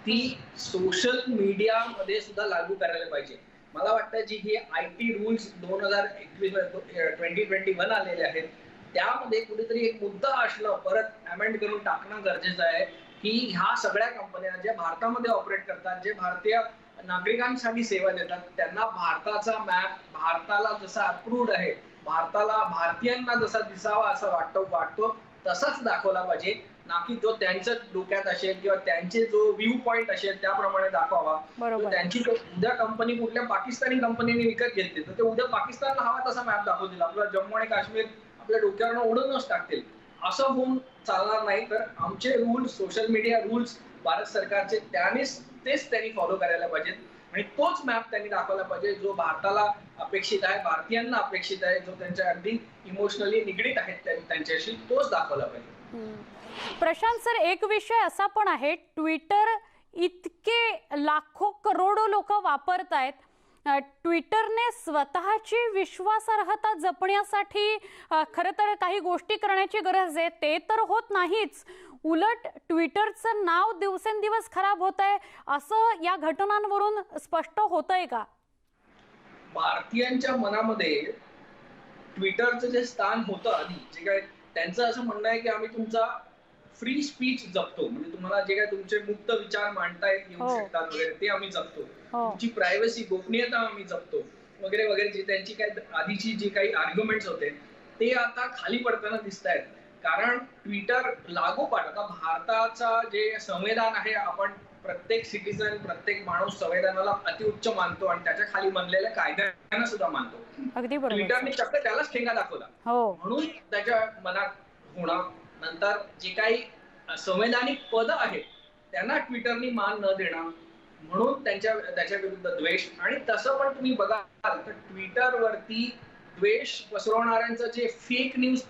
ती सोशल मीडियामध्ये सुद्धा लागू करायला पाहिजे. मला वाटतं जी ही IT रूल्स 2021 आलेले आहेत त्यामध्ये कुठेतरी एक मुद्दा असणं, परत अमेंड करून टाकणं गरजेचं आहे की ह्या सगळ्या कंपन्या ज्या भारतामध्ये ऑपरेट करतात, जे भारतीय नागरिकांसाठी सेवा देतात, त्यांना भारताचा मॅप भारताला जसा अप्रूव्ड आहे, भारताला भारतीयांना जसा दिसावा असं वाटतो तसाच दाखवला पाहिजे, ना की जो त्यांच्या डोक्यात असेल किंवा त्यांचे जो व्ह्यू पॉइंट असेल त्याप्रमाणे दाखवावा. त्यांची उद्या कंपनी कुठल्या पाकिस्तानी कंपनीने विकत घेतली तर ते उद्या पाकिस्तानला हवा तसा मॅप दाखवतील, आपला जम्मू आणि काश्मीर आपल्या डोक्यावरनं उडूनच टाकतील. असं होऊन चालणार नाही. तर आमचे rules, social media rules Bharat सरकारचे तेच त्यांनी फॉलो करायला पाहिजेत आणि तोच मॅप त्यांनी दाखवला पाहिजे जो भारताला अपेक्षित आहे, भारतीयांना अपेक्षित आहे, जो त्यांच्या अगदी इमोशनली निगडीत आहेत त्यांच्याशी, तोच दाखवला पाहिजे. प्रशांत सर, एक विषय असा पण आहे, ट्विटर इतके लाखो करोडो लोक वापरतायत, ट्विटरने स्वतःची विश्वासार्हता जपण्यासाठी खरं तर काही गोष्टी करण्याची गरज आहे, ते तर होत नाहीच, उलट ट्विटरचं नाव दिवसेंदिवस खराब होत आहे असं या घटनांवरून स्पष्ट होतंय का? भारतीयांच्या मनामध्ये ट्विटरचं जे स्थान होतं आधी, जे काय त्यांचं असं म्हणणं आहे की आम्ही तुमचा फ्री स्पीच जपतो, म्हणजे तुम्हाला जे काय तुमचे मुक्त विचार मांडता येऊ शकतात वगैरे ते आम्ही जपतो, तुमची प्रायव्हसी, गोपनीयता आम्ही जपतो वगैरे वगैरे. जे त्यांची काय आधीची जी काही आर्ग्युमेंट्स होते ते आता खाली पडताना दिसत आहेत. कारण ट्विटर लागोपाठ आता भारताचा जे संविधान आहे, आपण प्रत्येक सिटीजन, प्रत्येक माणूस संविधानाला अतिउच्च मानतो आणि त्याच्या खाली बनलेल्या कायद्यांना सुद्धा मानतो. ट्विटरने चक्क त्यालाच ठेंगा दाखवला, म्हणून त्याच्या मनात होणं, नंतर जे काही संवैधानिक पद आहेत त्यांना ट्विटरनी मान न देणं, म्हणून त्याच्या विरुद्ध द्वेष. आणि तसं पण तुम्ही बघाल तर ट्विटरवरती द्वेष पसरवणाऱ्यांचं जे फेक न्यूज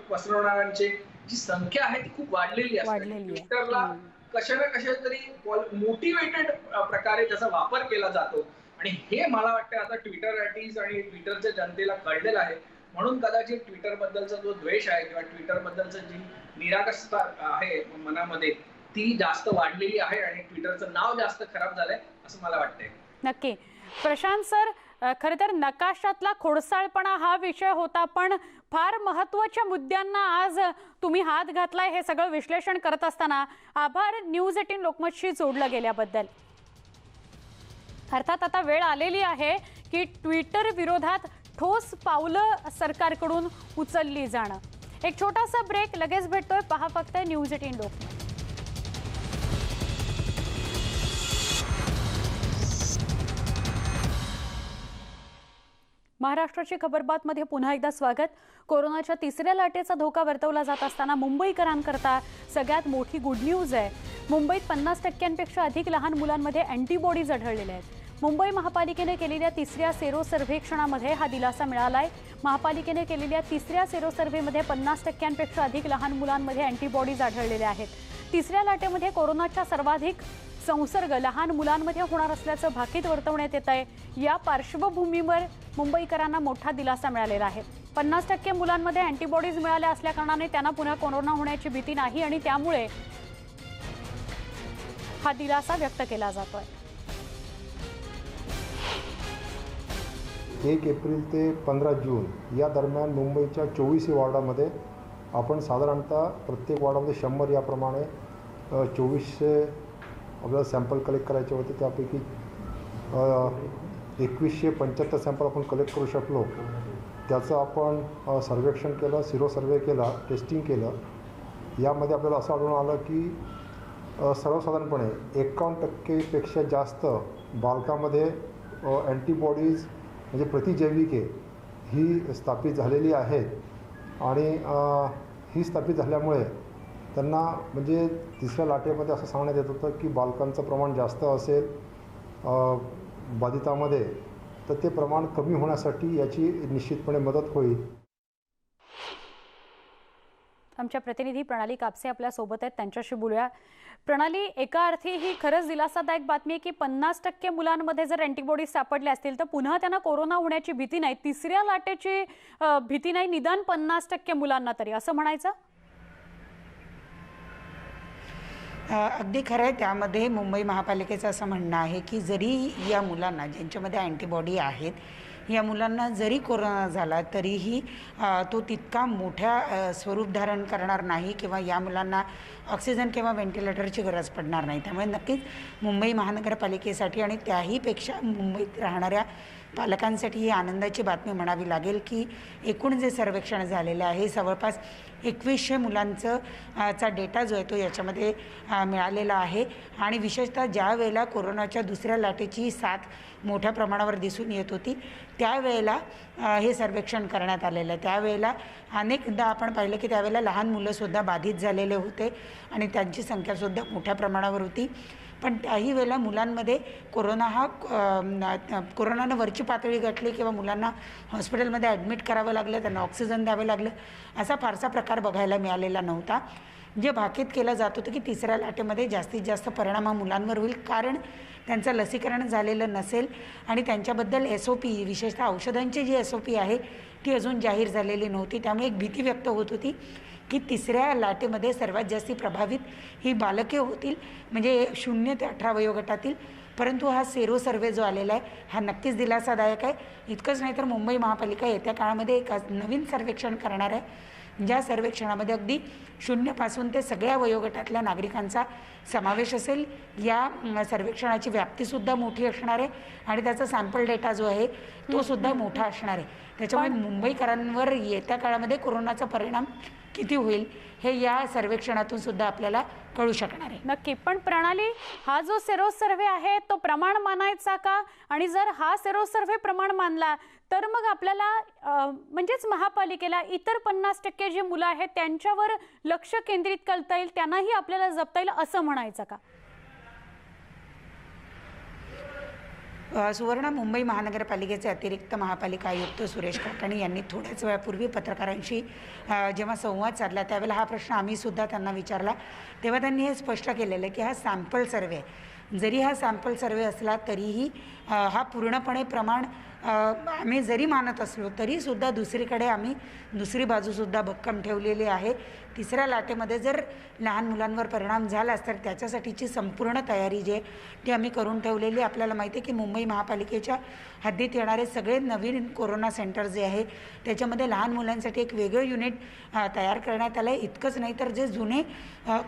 पसरवणाऱ्यांचे जी संख्या आहे ती खूप वाढलेली असते. ट्विटरला कशा ना कशा तरी मोटिवेटेड प्रकारे त्याचा वापर केला जातो आणि हे मला वाटतं आता ट्विटर आर्टिस्ट आणि ट्विटरच्या जनतेला कळलेलं आहे. म्हणून कदाचित ट्विटर बद्दलचा जो द्वेष आहे किंवा ट्विटर बद्दलचं जी निरागसता आहे मनामध्ये ती जास्त वाढलेली आहे आणि ट्विटरचं नाव जास्त खराब झालंय असं मला वाटतंय. नक्की. प्रशांत सर, खरं तर नकाशातला खोडसाळपणा हा विषय होता, पण फार महत्त्वाच्या मुद्द्यांना आज तुम्ही हात घातलाय हे सगळं विश्लेषण करत असताना. आभार न्यूज 18 लोकमतशी जोडलं गेल्याबद्दल. अर्थात आता वेळ आलेली आहे की ट्विटर विरोधात ठोस पावलं सरकारकडून उचलली जाणं. एक छोटासा ब्रेक, लगेच भेटतोय. पहा फक्त न्यूज 18 लोकमत. महाराष्ट्राची खबरबातमध्ये पुन्हा एकदा स्वागत. कोरोनाच्या तिसऱ्या लाटेचा धोका वर्तवला जात असताना मुंबईकरांकरता सगळ्यात मोठी गुड न्यूज आहे. मुंबईत 50%पेक्षा अधिक लहान मुलांमध्ये अँटीबॉडीज आढळलेल्या आहेत. मुंबई महापालिकेने केलेल्या तिसऱ्या सेरो सर्वेक्षणामध्ये हा दिलासा मिळालाय. महापालिकेने केलेल्या तिसऱ्या सेरो सर्व्हेमध्ये 50%पेक्षा अधिक लहान मुलांमध्ये अँटीबॉडीज आढळलेल्या आहेत. तिसऱ्या लाटेमध्ये कोरोनाचा सर्वाधिक संसर्ग लहान मुलांमध्ये होणार असल्याचं भाकीत वर्तवण्यात येत आहे. या पार्श्वभूमीवर मुंबईकरांना मोठा दिलासा मिळालेला आहे. 50% मुलांमध्ये अँटीबॉडीज मिळाल्या असल्याकारणाने त्यांना पुन्हा कोरोना होण्याची भीती नाही आणि त्यामुळे हा दिलासा व्यक्त केला जातोय. 1 एप्रिल ते 15 जून या दरम्यान मुंबईच्या 24 वॉर्डामध्ये आपण साधारणतः प्रत्येक वॉर्डामध्ये 100 याप्रमाणे 2400 आपल्याला सॅम्पल कलेक्ट करायचे होते. त्यापैकी 2175 सॅम्पल आपण कलेक्ट करू शकलो. त्याचं आपण सर्वेक्षण केलं, सिरो सर्वे केला, टेस्टिंग केलं. यामध्ये आपल्याला असं आढळून आलं की सर्वसाधारणपणे 51% जास्त बालकामध्ये अँटीबॉडीज म्हणजे प्रतिजैविके ही स्थापित झालेली आहेत आणि ही स्थापित झाल्यामुळे त्यांना म्हणजे तिसऱ्या लाटेमध्ये असं सांगण्यात येत होतं की बालकांचं प्रमाण जास्त असेल बाधितामध्ये, तर ते प्रमाण कमी होण्यासाठी याची निश्चितपणे मदत होईल. आमच्या प्रतिनिधी प्रणाली कापसे आपल्या सोबत आहेत, त्यांच्याशी बोलूया. प्रणाली, एका अर्थी ही खरंच दिलासादायक बातमी आहे की 50% मुलांमध्ये जर अँटीबॉडीज सापडल्या असतील तर पुन्हा त्यांना कोरोना होण्याची भीती नाही, तिसऱ्या लाटेची भीती नाही, निदान 50% मुलांना तरी, असं म्हणायचं? अगदी खरं आहे. त्यामध्ये मुंबई महापालिकेचं असं म्हणणं आहे की जरी या मुलांना ज्यांच्यामध्ये अँटीबॉडी आहेत या मुलांना जरी कोरोना झाला तरीही तो तितका मोठ्या स्वरूप धारण करणार नाही किंवा या मुलांना ऑक्सिजन किंवा व्हेंटिलेटरची गरज पडणार नाही. त्यामुळे नक्कीच मुंबई महानगरपालिकेसाठी आणि त्याहीपेक्षा मुंबईत राहणाऱ्या पालकांसाठी ही आनंदाची बातमी म्हणावी लागेल की एकूण जे सर्वेक्षण झालेलं आहे जवळपास 2100 मुलांचं चा डेटा जो आहे तो याच्यामध्ये मिळालेला आहे. आणि विशेषतः ज्या वेळेला कोरोनाच्या दुसऱ्या लाटेची साथ मोठ्या प्रमाणावर दिसून येत होती त्यावेळेला हे सर्वेक्षण करण्यात आलेलं आहे. त्यावेळेला अनेकदा आपण पाहिलं की त्यावेळेला लहान मुलंसुद्धा बाधित झालेले होते आणि त्यांची संख्यासुद्धा मोठ्या प्रमाणावर होती. पण त्याही वेळेला मुलांमध्ये कोरोनानं वरची पातळी गाठली किंवा मुलांना हॉस्पिटलमध्ये ॲडमिट करावं लागलं, त्यांना ऑक्सिजन द्यावं लागलं, असा फारसा प्रकार बघायला मिळालेला नव्हता. जे भाकीत केलं जात होतं की तिसऱ्या लाटेमध्ये जास्तीत जास्त परिणाम हा मुलांवर होईल कारण त्यांचं लसीकरण झालेलं नसेल आणि त्यांच्याबद्दल SOP विशेषतः औषधांची जी SOP आहे ती अजून जाहीर झालेली नव्हती. त्यामुळे एक भीती व्यक्त होत होती की तिसऱ्या लाटेमध्ये सर्वात जास्ती प्रभावित ही बालके होतील, म्हणजे 0 ते 18 वयोगटातील. परंतु हा सेरो सर्वे जो आलेला आहे हा नक्कीच दिलासादायक आहे. इतकंच नाही तर मुंबई महापालिका येत्या काळामध्ये एक नवीन सर्वेक्षण करणार आहे ज्या सर्वेक्षणामध्ये अगदी 0 पासून ते सगळ्या वयोगटातल्या नागरिकांचा समावेश असेल. या सर्वेक्षणाची व्याप्तीसुद्धा मोठी असणार आहे आणि त्याचा सॅम्पल डेटा जो आहे तो सुद्धा मोठा असणार आहे. त्याच्यामुळे मुंबईकरांवर येत्या काळामध्ये कोरोनाचा परिणाम किती होईल हे या सर्वेक्षणातून सुद्धा आपल्याला कळू शकणार आहे. नक्की. पण प्रणाली, हा जो सेरो सर्व्हे आहे तो प्रमाण मानायचा का? आणि जर हा सेरो सर्व्हे प्रमाण मानला तर मग आपल्याला म्हणजेच महापालिकेला इतर 50% जी मुलं आहेत त्यांच्यावर लक्ष केंद्रित करता येईल, त्यांनाही आपल्याला जपता येईल असं म्हणायचं का? सुवर्ण मुंबई महानगरपालिकेचे अतिरिक्त महापालिका आयुक्त सुरेश काकाणी यांनी थोड्याच वेळापूर्वी पत्रकारांशी जेव्हा संवाद साधला त्यावेळेला हा प्रश्न आम्हीसुद्धा त्यांना विचारला, तेव्हा त्यांनी हे स्पष्ट केलेलं आहे की हा सॅम्पल सर्वे, जरी हा सॅम्पल सर्वे असला तरीही हा पूर्णपणे प्रमाण आम्ही जरी मानत असलो तरीसुद्धा दुसरीकडे आम्ही दुसरी बाजूसुद्धा भक्कम ठेवलेली आहे. तिसऱ्या लाटेमध्ये जर लहान मुलांवर परिणाम झालाच तर त्याच्यासाठीची संपूर्ण तयारी जी आहे ती आम्ही करून ठेवलेली. आपल्याला माहिती आहे की मुंबई महापालिकेच्या हद्दीत येणारे सगळे नवीन कोरोना सेंटर जे आहे त्याच्यामध्ये लहान मुलांसाठी एक वेगळं युनिट तयार करण्यात आलं आहे. इतकंच नाही तर जे जुने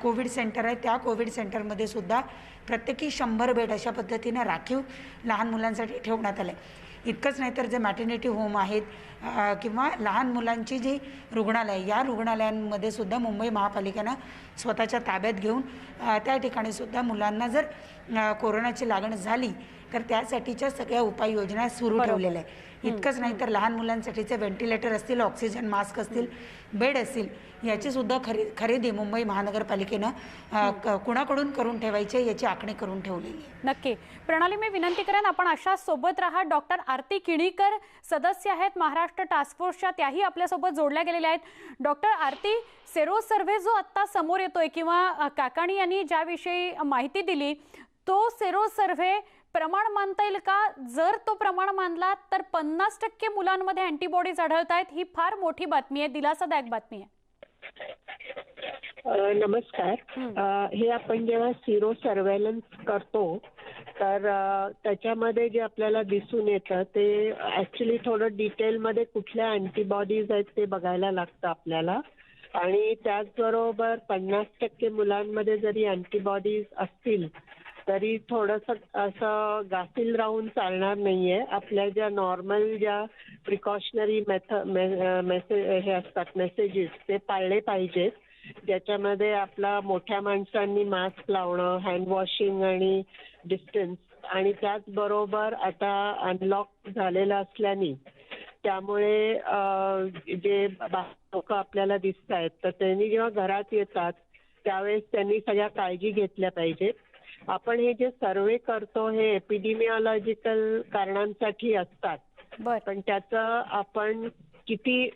कोविड सेंटर आहे त्या कोविड सेंटरमध्ये सुद्धा प्रत्येकी 100 बेड अशा पद्धतीने राखीव लहान मुलांसाठी ठेवण्यात आलं आहे. इतकंच नाही तर जे मॅटर्निटी होम आहेत किंवा लहान मुलांची जी रुग्णालय, या रुग्णालयांमध्ये सुद्धा मुंबई महापालिकेनं स्वतःच्या ताब्यात घेऊन त्या ठिकाणी सुद्धा मुलांना जर कोरोनाची लागण झाली तर त्यासाठीच्या सगळ्या उपाययोजना सुरू ठेवलेल्या आहे. इतकंच नाही तर लहान मुलांसाठीचे व्हेंटिलेटर असतील, ऑक्सिजन मास्क असतील, बेड असतील, याची सुद्धा खरेदी मुंबई महानगरपालिकेनं कुणाकडून करून ठेवायचे याची आखणी करून ठेवलेली आहे. नक्की. प्रणाली, मी विनंती करेन आपण अशा सोबत राहा. डॉक्टर आरती किणीकर सदस्य आहेत महाराष्ट्र टास्क फोर्सच्या, त्याही आपल्यासोबत जोडल्या गेलेल्या आहेत. डॉक्टर आरती, सेरो सर्व्हे जो आत्ता समोर येतोय किंवा काकाणी यांनी ज्याविषयी माहिती दिली तो सेरो सर्व्हे प्रमाण मानता येईल का? जर तो प्रमाण मानला तर 50% मुलांमध्ये अँटीबॉडीज आढळत आहेत. ही फार मोठी बातमी आहे, दिलासादायक बातमी आहे. नमस्कार. हे आपण जेव्हा सिरो सर्वेलन्स करतो तर त्याच्यामध्ये जे आपल्याला दिसून येतं ते ऍक्च्युली थोडं डिटेलमध्ये कुठल्या अँटीबॉडीज आहेत ते बघायला लागतं आपल्याला. आणि त्याचबरोबर 50% मुलांमध्ये जरी अँटीबॉडीज असतील तरी थोडंसं असं गाफील राहून चालणार नाहीये. आपल्या ज्या नॉर्मल ज्या प्रिकॉशनरी हे असतात मेसेजेस ते पाळले पाहिजेत, ज्याच्यामध्ये आपला मोठ्या माणसांनी मास्क लावणं, हँड वॉशिंग आणि डिस्टन्स, आणि त्याचबरोबर आता अनलॉक झालेलं असल्याने त्यामुळे जे लोक आपल्याला दिसत आहेत तर त्यांनी जेव्हा घरात येतात त्यावेळेस त्यांनी सगळ्या काळजी घेतल्या पाहिजेत. आपण हे जे सर्वे करतो हे एपिडेमिओलॉजिकल कारणांसाठी असतात, पण त्याचं आपण किती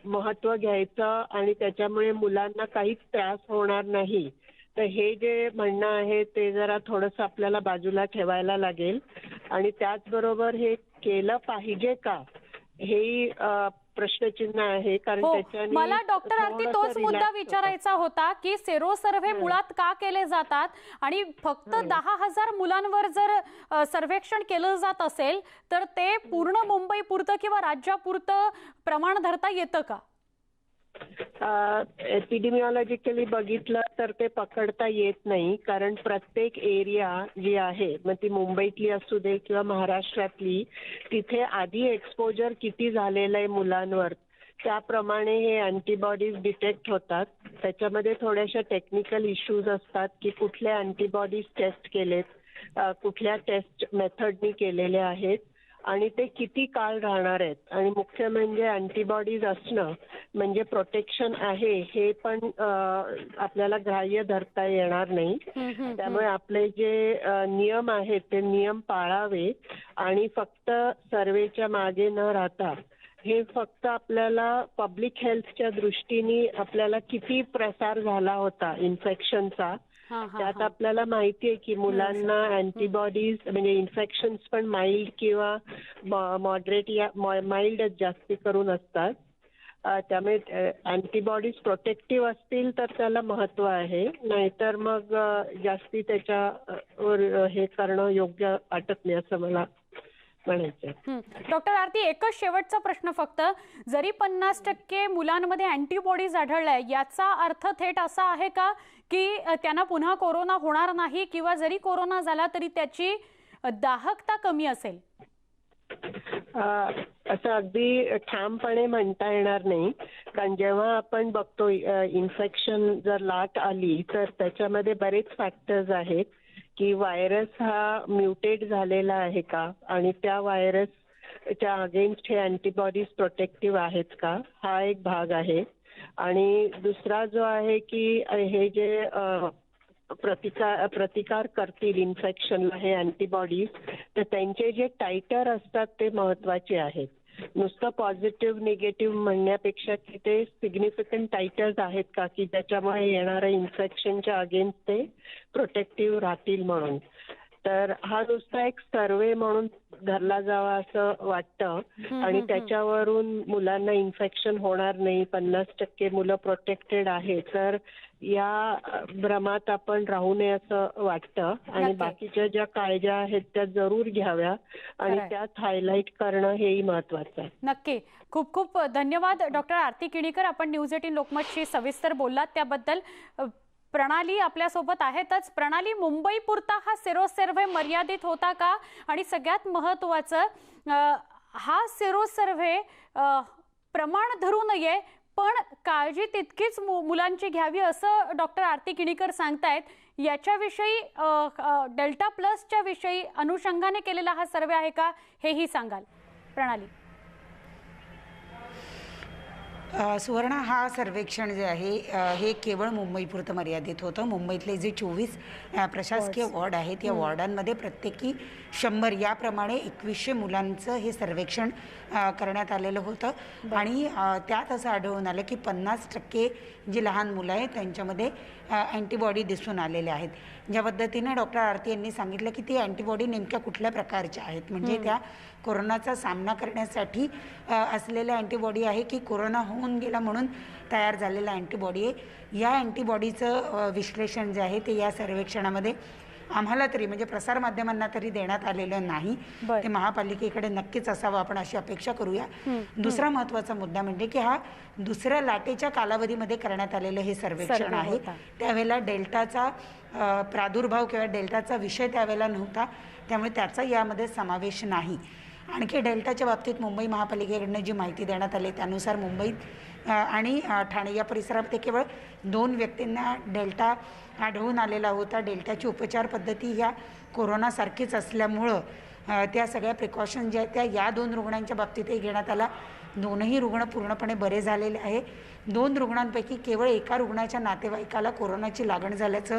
महत्व घ्यायचं आणि त्याच्यामुळे मुलांना काहीच त्रास होणार नाही, तर हे जे म्हणणं आहे ते जरा थोडंसं आपल्याला बाजूला ठेवायला लागेल. आणि त्याचबरोबर हे केलं पाहिजे का हे प्रश्नचिन्ह आहे. कारण त्याच्याने मला डॉक्टर आरती तोच मुद्दा विचारायचा होता की सेरो सर्व्हे मुळात का केले जातात आणि फक्त 10,000 मुलांवर जर सर्वेक्षण केलं जात असेल तर ते पूर्ण मुंबई पुरतं किंवा राज्यापुरतं प्रमाण धरता येतं का? एपिडेमिओलॉजिकली बघितलं तर ते पकडता येत नाही, कारण प्रत्येक एरिया जी आहे मग ती मुंबईतली असू दे किंवा महाराष्ट्रातली, तिथे आधी एक्सपोजर किती झालेलं आहे मुलांवर त्याप्रमाणे हे अँटीबॉडीज डिटेक्ट होतात. त्याच्यामध्ये थोड्याशा टेक्निकल इश्यूज असतात की कुठले अँटीबॉडीज टेस्ट केलेत, कुठल्या टेस्ट मेथडनी केलेले आहेत आणि ते किती काळ राहणार आहेत. आणि मुख्य म्हणजे अँटीबॉडीज असणं म्हणजे प्रोटेक्शन आहे हे पण आपल्याला ग्राह्य धरता येणार नाही. त्यामुळे आपले जे नियम आहेत ते नियम पाळावे आणि फक्त सर्वेच्या मागे न राहता हे फक्त आपल्याला पब्लिक हेल्थच्या दृष्टीने आपल्याला किती प्रसार झाला होता इन्फेक्शनचा, त्यात आपल्याला माहिती आहे की मुलांना अँटीबॉडीज म्हणजे इन्फेक्शन्स पण माइल्ड किंवा मॉडरेट या माइल्डच जास्ती करून असतात. त्यामुळे अँटीबॉडीज प्रोटेक्टिव्ह असतील तर त्याला महत्व आहे, नाहीतर मग जास्ती त्याच्यावर हे करणं योग्य वाटत नाही असं मला म्हणायचं. डॉक्टर आरती, एकच शेवटचा प्रश्न फक्त, जरी 50% मुलांमध्ये अँटीबॉडीज आढळल्या याचा अर्थ थेट असा आहे का की त्यांना पुन्हा कोरोना होणार नाही किंवा जरी कोरोना झाला तरी त्याची दाहकता कमी असेल? असं अगदी ठामपणे म्हणता येणार नाही, कारण जेव्हा आपण बघतो इन्फेक्शन जर लाट आली तर त्याच्यामध्ये बरेच फॅक्टर्स आहेत की व्हायरस हा म्युटेट झालेला आहे का आणि त्या व्हायरसच्या अगेन्स्ट हे अँटीबॉडीज प्रोटेक्टिव्ह आहेत का, हा एक भाग आहे. आणि दुसरा जो आहे की हे जे प्रतिकार करतील इन्फेक्शनला हे अँटीबॉडीज, तर त्यांचे जे टायटर असतात ते महत्वाचे आहेत. नुसतं पॉझिटिव्ह निगेटिव्ह म्हणण्यापेक्षा की ते सिग्निफिकंट टायटर्स आहेत का की ज्याच्यामुळे येणाऱ्या इन्फेक्शनच्या अगेन्स्ट ते प्रोटेक्टिव्ह राहतील म्हणून. तर हा नुसता एक सर्वे म्हणून धरला जावा असं वाटतं आणि त्याच्यावरून मुलांना इन्फेक्शन होणार नाही, 50% मुलं प्रोटेक्टेड आहे, तर या भ्रमात आपण राहू नये असं वाटतं. आणि बाकीच्या ज्या काळज्या आहेत त्या जरूर घ्याव्या आणि त्यात हायलाईट करणं हेही महत्वाचं आहे. नक्की. खूप खूप धन्यवाद डॉक्टर आरती किणीकर. आपण न्यूज 18 लोकमतशी सविस्तर बोललात त्याबद्दल. प्रणाली आपल्यासोबत आहेतच. प्रणाली, मुंबई पुरता हा सेरो सर्व्हे मर्यादित होता का? आणि सगळ्यात महत्त्वाचं, हा सेरो सर्व्हे प्रमाण धरू नये पण काळजी तितकीच मुलांची घ्यावी असं डॉक्टर आरती किणीकर सांगतायत. याच्याविषयी डेल्टा प्लसच्या विषयी अनुषंगाने केलेला हा सर्वे आहे का हेही सांगाल प्रणाली? सुवर्णा, हा सर्वेक्षण जे आहे हे केवळ मुंबईपुरतं मर्यादित होतं. मुंबईतले जे 24 प्रशासकीय वॉर्ड आहेत या वॉर्डांमध्ये प्रत्येकी 100 याप्रमाणे 2100 मुलांचं हे सर्वेक्षण करण्यात आलेलं होतं. आणि त्यात असं आढळून आलं की 50% जी लहान मुलं आहेत त्यांच्यामध्ये अँटीबॉडी दिसून आलेल्या आहेत. ज्या पद्धतीने डॉक्टर आरती यांनी सांगितलं की ती अँटीबॉडी नेमक्या कुठल्या प्रकारच्या आहेत, म्हणजे त्या कोरोनाचा सामना करण्यासाठी असलेल्या अँटीबॉडी आहे की कोरोना होऊन गेला म्हणून तयार झालेला अँटीबॉडी आहे. या अँटीबॉडीचं विश्लेषण जे आहे ते या सर्वेक्षणामध्ये आम्हाला तरी म्हणजे प्रसारमाध्यमांना तरी देण्यात आलेलं नाही. ते महापालिकेकडे नक्कीच असावं आपण अशी अपेक्षा करूया. दुसरा महत्त्वाचा मुद्दा म्हणजे की हा दुसऱ्या लाटेच्या कालावधीमध्ये करण्यात आलेलं हे सर्वेक्षण आहे. त्यावेळेला डेल्टाचा प्रादुर्भाव किंवा डेल्टाचा विषय त्यावेळेला नव्हता, त्यामुळे त्याचा यामध्ये समावेश नाही. आणखी डेल्टाच्या बाबतीत मुंबई महापालिकेकडनं जी माहिती देण्यात आली त्यानुसार मुंबईत आणि ठाणे या परिसरामध्ये केवळ 2 व्यक्तींना डेल्टा आढळून आलेला होता. डेल्टाची उपचार पद्धती ह्या कोरोनासारखीच असल्यामुळं त्या सगळ्या प्रिकॉशन ज्या आहेत त्या या 2 रुग्णांच्या बाबतीतही घेण्यात आला. 2ही रुग्ण पूर्णपणे बरे झालेले आहे. 2 रुग्णांपैकी केवळ एका रुग्णाच्या नातेवाईकाला कोरोनाची लागण झाल्याचं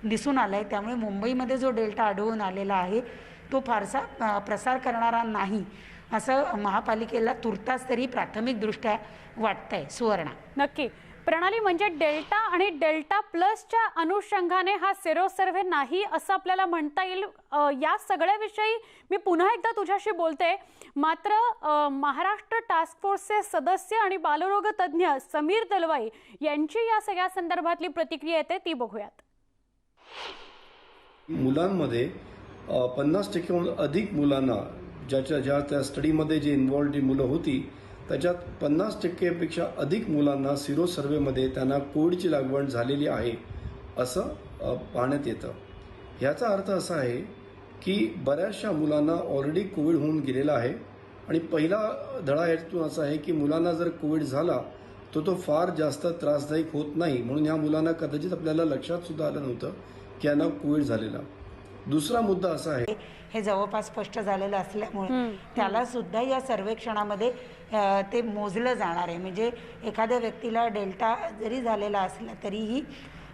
दिसून आलं आहे. त्यामुळे मुंबईमध्ये जो डेल्टा आढळून आलेला आहे तो फारसा प्रसार करणारा नाही असं महापालिकेला तुर्तास तरी प्राथमिकदृष्ट्या वाटतंय. सुवर्णा, नक्की. प्रणाली, म्हणजे डेल्टा आणि डेल्टा प्लसच्या अनुषंगाने हा सेरो सर्व्हे नाही असं आपल्याला म्हणता येईल. या सगळ्याविषयी मी पुन्हा एकदा तुझ्याशी बोलते. मात्र महाराष्ट्र टास्क फोर्सचे सदस्य आणि बालरोग तज्ज्ञ समीर दलवाई यांची या सगळ्या संदर्भातली प्रतिक्रिया येते ती बघूयात. मुलांमध्ये 50%हून अधिक मुलांना ज्या त्या स्टडीमध्ये जे इन्व्हॉल्ड जी मुलं होती त्याच्यात 50%पेक्षा अधिक मुलांना सिरो सर्व्हेमध्ये त्यांना कोविडची लागवड झालेली आहे असं पाहण्यात येतं. ह्याचा अर्थ असा आहे की बऱ्याचशा मुलांना ऑलरेडी कोविड होऊन गेलेला आहे आणि पहिला धडा यातून असा आहे की मुलांना जर कोविड झाला तो फार जास्त त्रासदायक होत नाही, म्हणून ह्या मुलांना कदाचित आपल्याला लक्षात सुद्धा आलं नव्हतं की यांना कोविड झालेला. दुसरा मुद्दा असा आहे, हे जवळपास स्पष्ट झालेलं असल्यामुळे त्याला सुद्धा या सर्वेक्षणामध्ये ते मोजलं जाणार आहे. म्हणजे एखाद्या व्यक्तीला डेल्टा जरी झालेला असला तरीही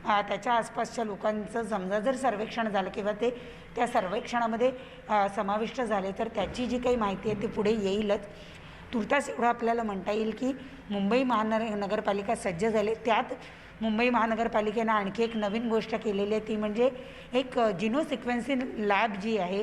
त्याच्या आसपासच्या लोकांचं समजा जर सर्वेक्षण झालं किंवा ते त्या सर्वेक्षणामध्ये समाविष्ट झाले तर त्याची जी काही माहिती आहे ती पुढे येईलच. तुर्तास एवढं आपल्याला म्हणता येईल की मुंबई महानगरपालिका सज्ज झाले. त्यात मुंबई महानगरपालिकेनं आणखी एक नवीन गोष्ट केलेली आहे ती म्हणजे एक जिनो सिक्वेन्सिंग लॅब जी आहे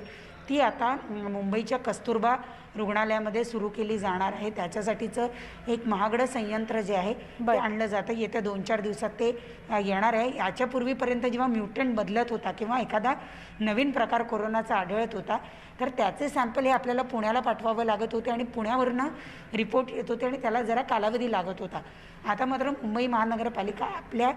ती आता मुंबईच्या कस्तुरबा रुग्णालयामध्ये सुरू केली जाणार आहे. त्याच्यासाठीचं एक महागडं संयंत्र जे आहे ते आणलं जातं. येत्या 2-4 दिवसात ते येणार आहे. याच्यापूर्वीपर्यंत जेव्हा म्युटंट बदलत होता किंवा एखादा नवीन प्रकार कोरोनाचा आढळत होता तर त्याचे सॅम्पल हे आपल्याला पुण्याला पाठवावं लागत होते आणि पुण्यावरनं रिपोर्ट येत होते आणि त्याला जरा कालावधी लागत होता. आता मात्र मुंबई महानगरपालिका आपल्या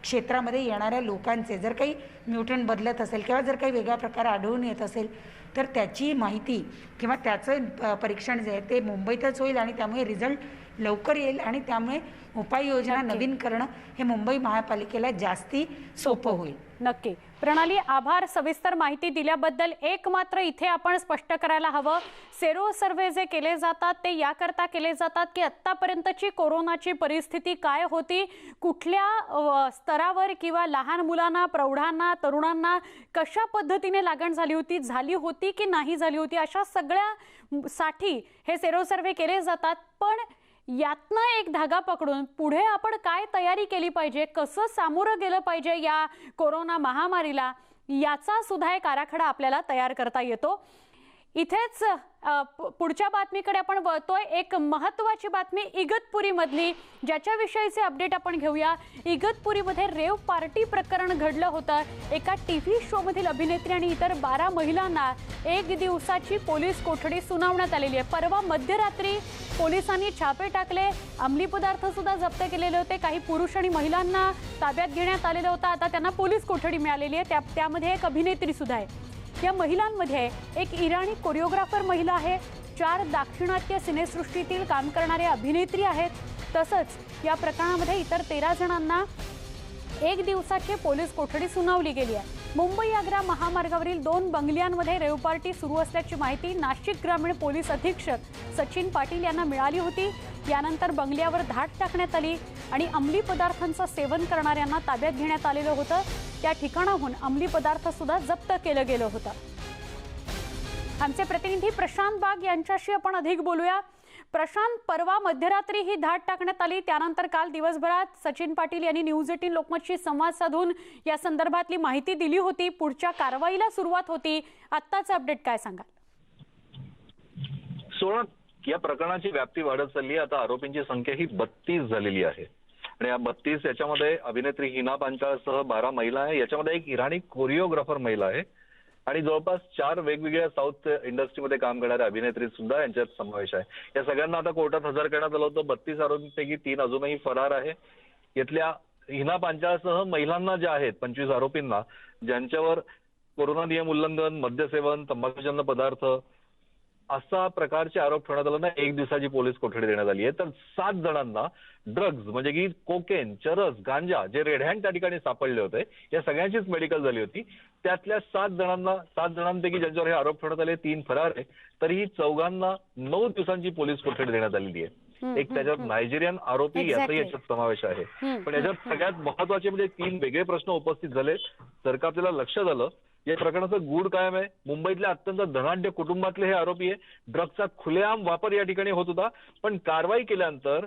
क्षेत्रामध्ये येणाऱ्या लोकांचे जर काही म्युटंट बदलत असेल किंवा जर काही वेगळा प्रकार आढळून येत असेल तर त्याची माहिती किंवा त्याचं परीक्षण जे आहे ते मुंबईतच होईल आणि त्यामुळे रिझल्ट लवकर येईल आणि त्यामुळे उपाययोजना नवीन करणं हे मुंबई महापालिकेला जास्ती सोपं होईल. नक्की प्रणाली, आभार सविस्तर माहिती दिल्याबद्दल. एक मात्र इथे आपण स्पष्ट करायला हवं, सेरो सर्व्हे जे केले जातात ते याकरता केले जातात की आत्तापर्यंतची कोरोनाची परिस्थिती काय होती, कुठल्या स्तरावर किंवा लहान मुलांना, प्रौढांना, तरुणांना कशा पद्धतीने लागण झाली होती की नाही झाली होती, अशा सगळ्यासाठी हे सेरो सर्व्हे केले जातात. पण यातनं एक धागा पकडून पुढे आपण काय तयारी केली पाहिजे, कसं सामोरं गेलं पाहिजे या कोरोना महामारीला, याचा सुद्धा एक आराखडा आपल्याला तयार करता येतो. इथेच पुढच्या बातमीकडे आपण वळतोय. एक महत्त्वाची बातमी इगतपुरी मधली, ज्याच्याविषयीचे अपडेट आपण घेऊया. इगतपुरीमध्ये रेव पार्टी प्रकरण घडलं होतं. एका टीव्ही शो मधील अभिनेत्री आणि इतर 12 महिलांना 1 दिवसाची पोलीस कोठडी सुनावण्यात आलेली आहे. परवा मध्यरात्री पोलिसांनी छापे टाकले, अंमली पदार्थ सुद्धा जप्त केलेले होते. काही पुरुष आणि महिलांना ताब्यात घेण्यात आलेलं होतं. आता त्यांना पोलीस कोठडी मिळालेली आहे. त्यामध्ये एक अभिनेत्री सुद्धा आहे. या महिलांमध्ये एक इराणी कोरिओग्राफर महिला आहे, 4 दाक्षिणात्य सिनेसृष्टीतील काम करणारे अभिनेत्री आहेत. तसंच या प्रकरणामध्ये इतर 13 जणांना 1 दिवसाची पोलीस कोठडी सुनावली गेली आहे. मुंबई आग्रा महामार्गावरील 2 बंगल्यांमध्ये रेव पार्टी सुरू असल्याची माहिती नाशिक ग्रामीण पोलीस अधीक्षक सचिन पाटील यांना मिळाली होती. यानंतर बंगल्यावर धाड टाकण्यात आली आणि अंमली पदार्थांचं सेवन करणाऱ्यांना ताब्यात घेण्यात आलेलं होतं. त्या ठिकाणाहून अंमली पदार्थ सुद्धा जप्त केलं गेलं होतं. आमचे प्रतिनिधी प्रशांत बाग यांच्याशी आपण अधिक बोलूया. प्रशांत, परवा मध्यरात्री ही धाड टाकण्यात आली, त्यानंतर काल दिवसभरात सचिन पाटील यांनी न्यूज 18 लोकमतशी संवाद साधून या संदर्भातली माहिती दिली होती. पुढच्या कारवाईला सुरुवात होती. आत्ताचं अपडेट काय सांगाल? या प्रकरणाची व्याप्ती वाढत चालली आहे. आता आरोपींची संख्या ही 32 झालेली आहे आणि या 32 याच्यामध्ये अभिनेत्री हिना पांचाळसह 12 महिला आहे. याच्यामध्ये एक इराणी कोरिओग्राफर महिला आहे आणि जवळपास 4 वेगवेगळ्या साऊथ इंडस्ट्रीमध्ये काम करणाऱ्या अभिनेत्री सुद्धा यांच्यात समावेश आहे. या सगळ्यांना आता कोर्टात हजर करण्यात आलं होतं. 32 आरोपींपैकी 3 अजूनही फरार आहे. यातल्या हिना पांचाळसह महिलांना ज्या आहेत 25 आरोपींना, ज्यांच्यावर कोरोना नियम उल्लंघन, मद्यसेवन, तंबाखूजन्य पदार्थ असा प्रकारचे आरोप ठेवण्यात आले ना, 1 दिवसाची पोलीस कोठडी देण्यात आली आहे. तर 7 जणांना ड्रग्ज म्हणजे की कोकेन, चरस, गांजा जे रेड हँड त्या ठिकाणी सापडले होते, या सगळ्यांचीच मेडिकल झाली होती. त्यातल्या 7 जणांपैकी ज्यांच्यावर हे आरोप ठेवण्यात आले 3 फरार आहे. तरीही 4घांना 9 दिवसांची पोलीस कोठडी देण्यात आलेली आहे. एक त्याच्यात नायजेरियन आरोपी याचाही याच्यात समावेश आहे. पण याच्यात सगळ्यात महत्वाचे म्हणजे 3 वेगळे प्रश्न उपस्थित झाले. सरकार त्याला लक्ष झालं. या प्रकरणाचं गूढ कायम आहे. मुंबईतल्या अत्यंत धनाढ्य कुटुंबातले हे आरोपी आहे. ड्रग्जचा खुलेआम वापर या ठिकाणी होत होता. पण कारवाई केल्यानंतर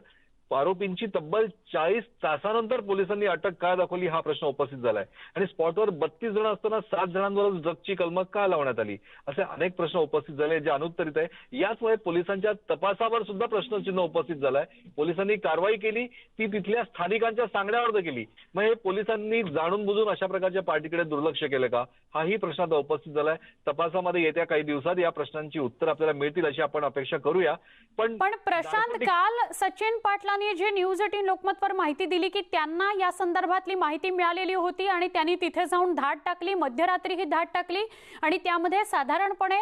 आरोपींची तब्बल 40 तासानंतर पोलिसांनी अटक का दाखवली हा प्रश्न उपस्थित झालाय. आणि स्पॉटवर 32 जण असताना 7 जणांवर ड्रग्जची कलम का लावण्यात आली, असे अनेक प्रश्न उपस्थित झाले जे अनुत्तरित आहे. याचमुळे पोलिसांच्या तपासावर सुद्धा प्रश्नचिन्ह उपस्थित झालाय. पोलिसांनी कारवाई केली ती तिथल्या स्थानिकांच्या सांगण्यावर केली. मग हे पोलिसांनी जाणून बुजून अशा प्रकारच्या पार्टीकडे दुर्लक्ष केलं का, हाही प्रश्न आता उपस्थित झालाय. तपासामध्ये येत्या काही दिवसात या प्रश्नांची उत्तर आपल्याला मिळतील अशी आपण अपेक्षा करूया. पण प्रशांत, काल सचिन पाटलांनी जे न्यूज 18 लोकमतवर माहिती दिली की त्यांना या संदर्भातली माहिती मिळालेली होती आणि त्यांनी तिथे जाऊन धाड टाकली, मध्यरात्री ही धाड टाकली आणि त्यामध्ये साधारणपणे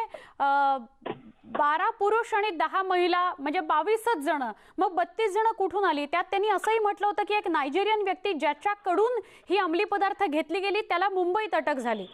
12 पुरुष आणि 10 महिला म्हणजे 22च जण. मग 32 जण कुठून आली? त्यात त्यांनी असंही म्हटलं होतं की एक नायजेरियन व्यक्ती ज्याच्याकडून ही अंमली पदार्थ घेतली गेली त्याला मुंबईत अटक झाली.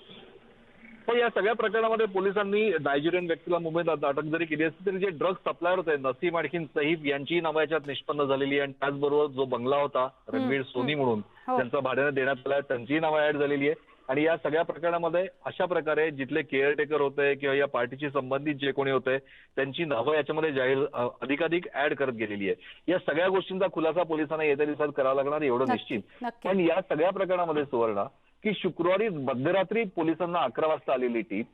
पण या सगळ्या प्रकरणामध्ये पोलिसांनी नायजेरियन व्यक्तीला मुंबईत अटक जरी केली असली तरी जे ड्रग्ज सप्लायर होते नसीम आणखीन सहीफ यांची नावं याच्यात निष्पन्न झालेली आहे. आणि त्याचबरोबर जो बंगला होता रणवीर सोनी म्हणून त्यांचा भाड्याने देण्यात आला, त्यांची नावं ऍड झालेली आहे. आणि या सगळ्या प्रकरणामध्ये अशा प्रकारे जिथले केअरटेकर होते किंवा या पार्टीशी संबंधित जे कोणी होते त्यांची नावं याच्यामध्ये जाहीर अधिकाधिक ऍड करत गेलेली आहे. या सगळ्या गोष्टींचा खुलासा पोलिसांना येत्या दिवसात करावा लागणार एवढं निश्चित. पण या सगळ्या प्रकरणामध्ये सुवर्णा की शुक्रवारी मध्यरात्री पोलिसांना 11 वाजता आलेली टीप,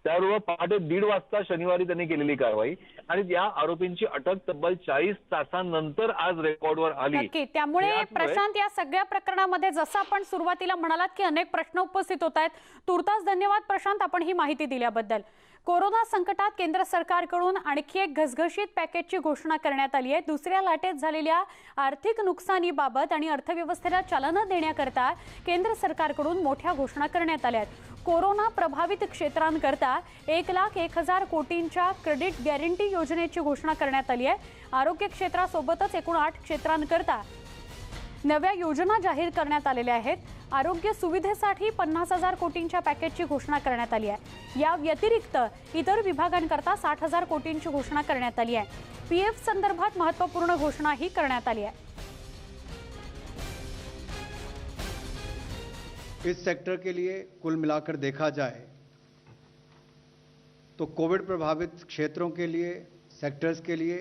त्याबरोबर पहाटे 1:30 वाजता शनिवारी त्यांनी केलेली कारवाई आणि या आरोपींची अटक तब्बल 40 तासांनंतर आज रेकॉर्डवर आली. त्यामुळे प्रशांत, या सगळ्या प्रकरणामध्ये जसं आपण सुरुवातीला म्हणालात की अनेक प्रश्न उपस्थित होत आहेत. तुर्तास धन्यवाद प्रशांत, आपण ही माहिती दिल्याबद्दल. कोरोना संकटात केंद्र सरकारकडून आणखी एक घसघशीत पॅकेजची घोषणा करण्यात आली आहे. दुसऱ्या लाटेत झालेल्या आर्थिक नुकसानीबाबत आणि अर्थव्यवस्थेला चालना देण्याकरता केंद्र सरकारकडून मोठ्या घोषणा करण्यात आल्या आहेत. कोरोना प्रभावित क्षेत्रांकरता 1,01,000 कोटींच्या क्रेडिट गॅरंटी योजनेची घोषणा करण्यात आली आहे. आरोग्य क्षेत्रासोबतच एकूण 8 क्षेत्रांकरता नव्या योजना जाहीर करण्यात आलेल्या आहेत। आरोग्य सुविधेसाठी 50,000 कोटींच्या पॅकेजची घोषणा करण्यात आली आहे। या व्यतिरिक्त इतर विभागांकरता 60,000 कोटींची घोषणा करण्यात आली आहे। पीएफ संदर्भात महत्त्वपूर्ण घोषणाही करण्यात आली आहे। इस सेक्टर के लिए कुल मिलाकर देखा जाए तो कोविड प्रभावित क्षेत्रों के लिए, सेक्टर्स के लिए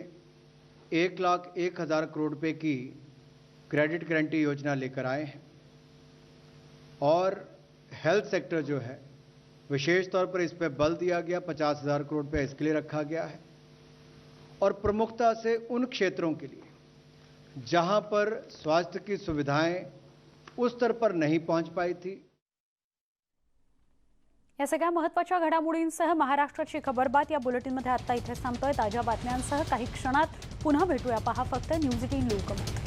1,01,000 करोड़ रुपए की क्रेडिट गारंटी योजना लेकर आए हैं। और हेल्थ सेक्टर जो है विशेष तौर पर इस पर बल दिया गया, 50,000 करोड़ रुपए इसके लिए रखा गया है। और प्रमुखता से उन क्षेत्रों के लिए जहां पर स्वास्थ्य की सुविधाएं उस स्तर पर नहीं पहुंच पाई थी। या सगळ्या महत्त्वाच्या घडामोडींसह महाराष्ट्राची खबरबात या बुलेटिनमध्ये आता इथे थांबतोय। ताज्या बातम्यांसह काही क्षणात पुन्हा भेटूया। पहा फक्त न्यूज 18 लोकमत।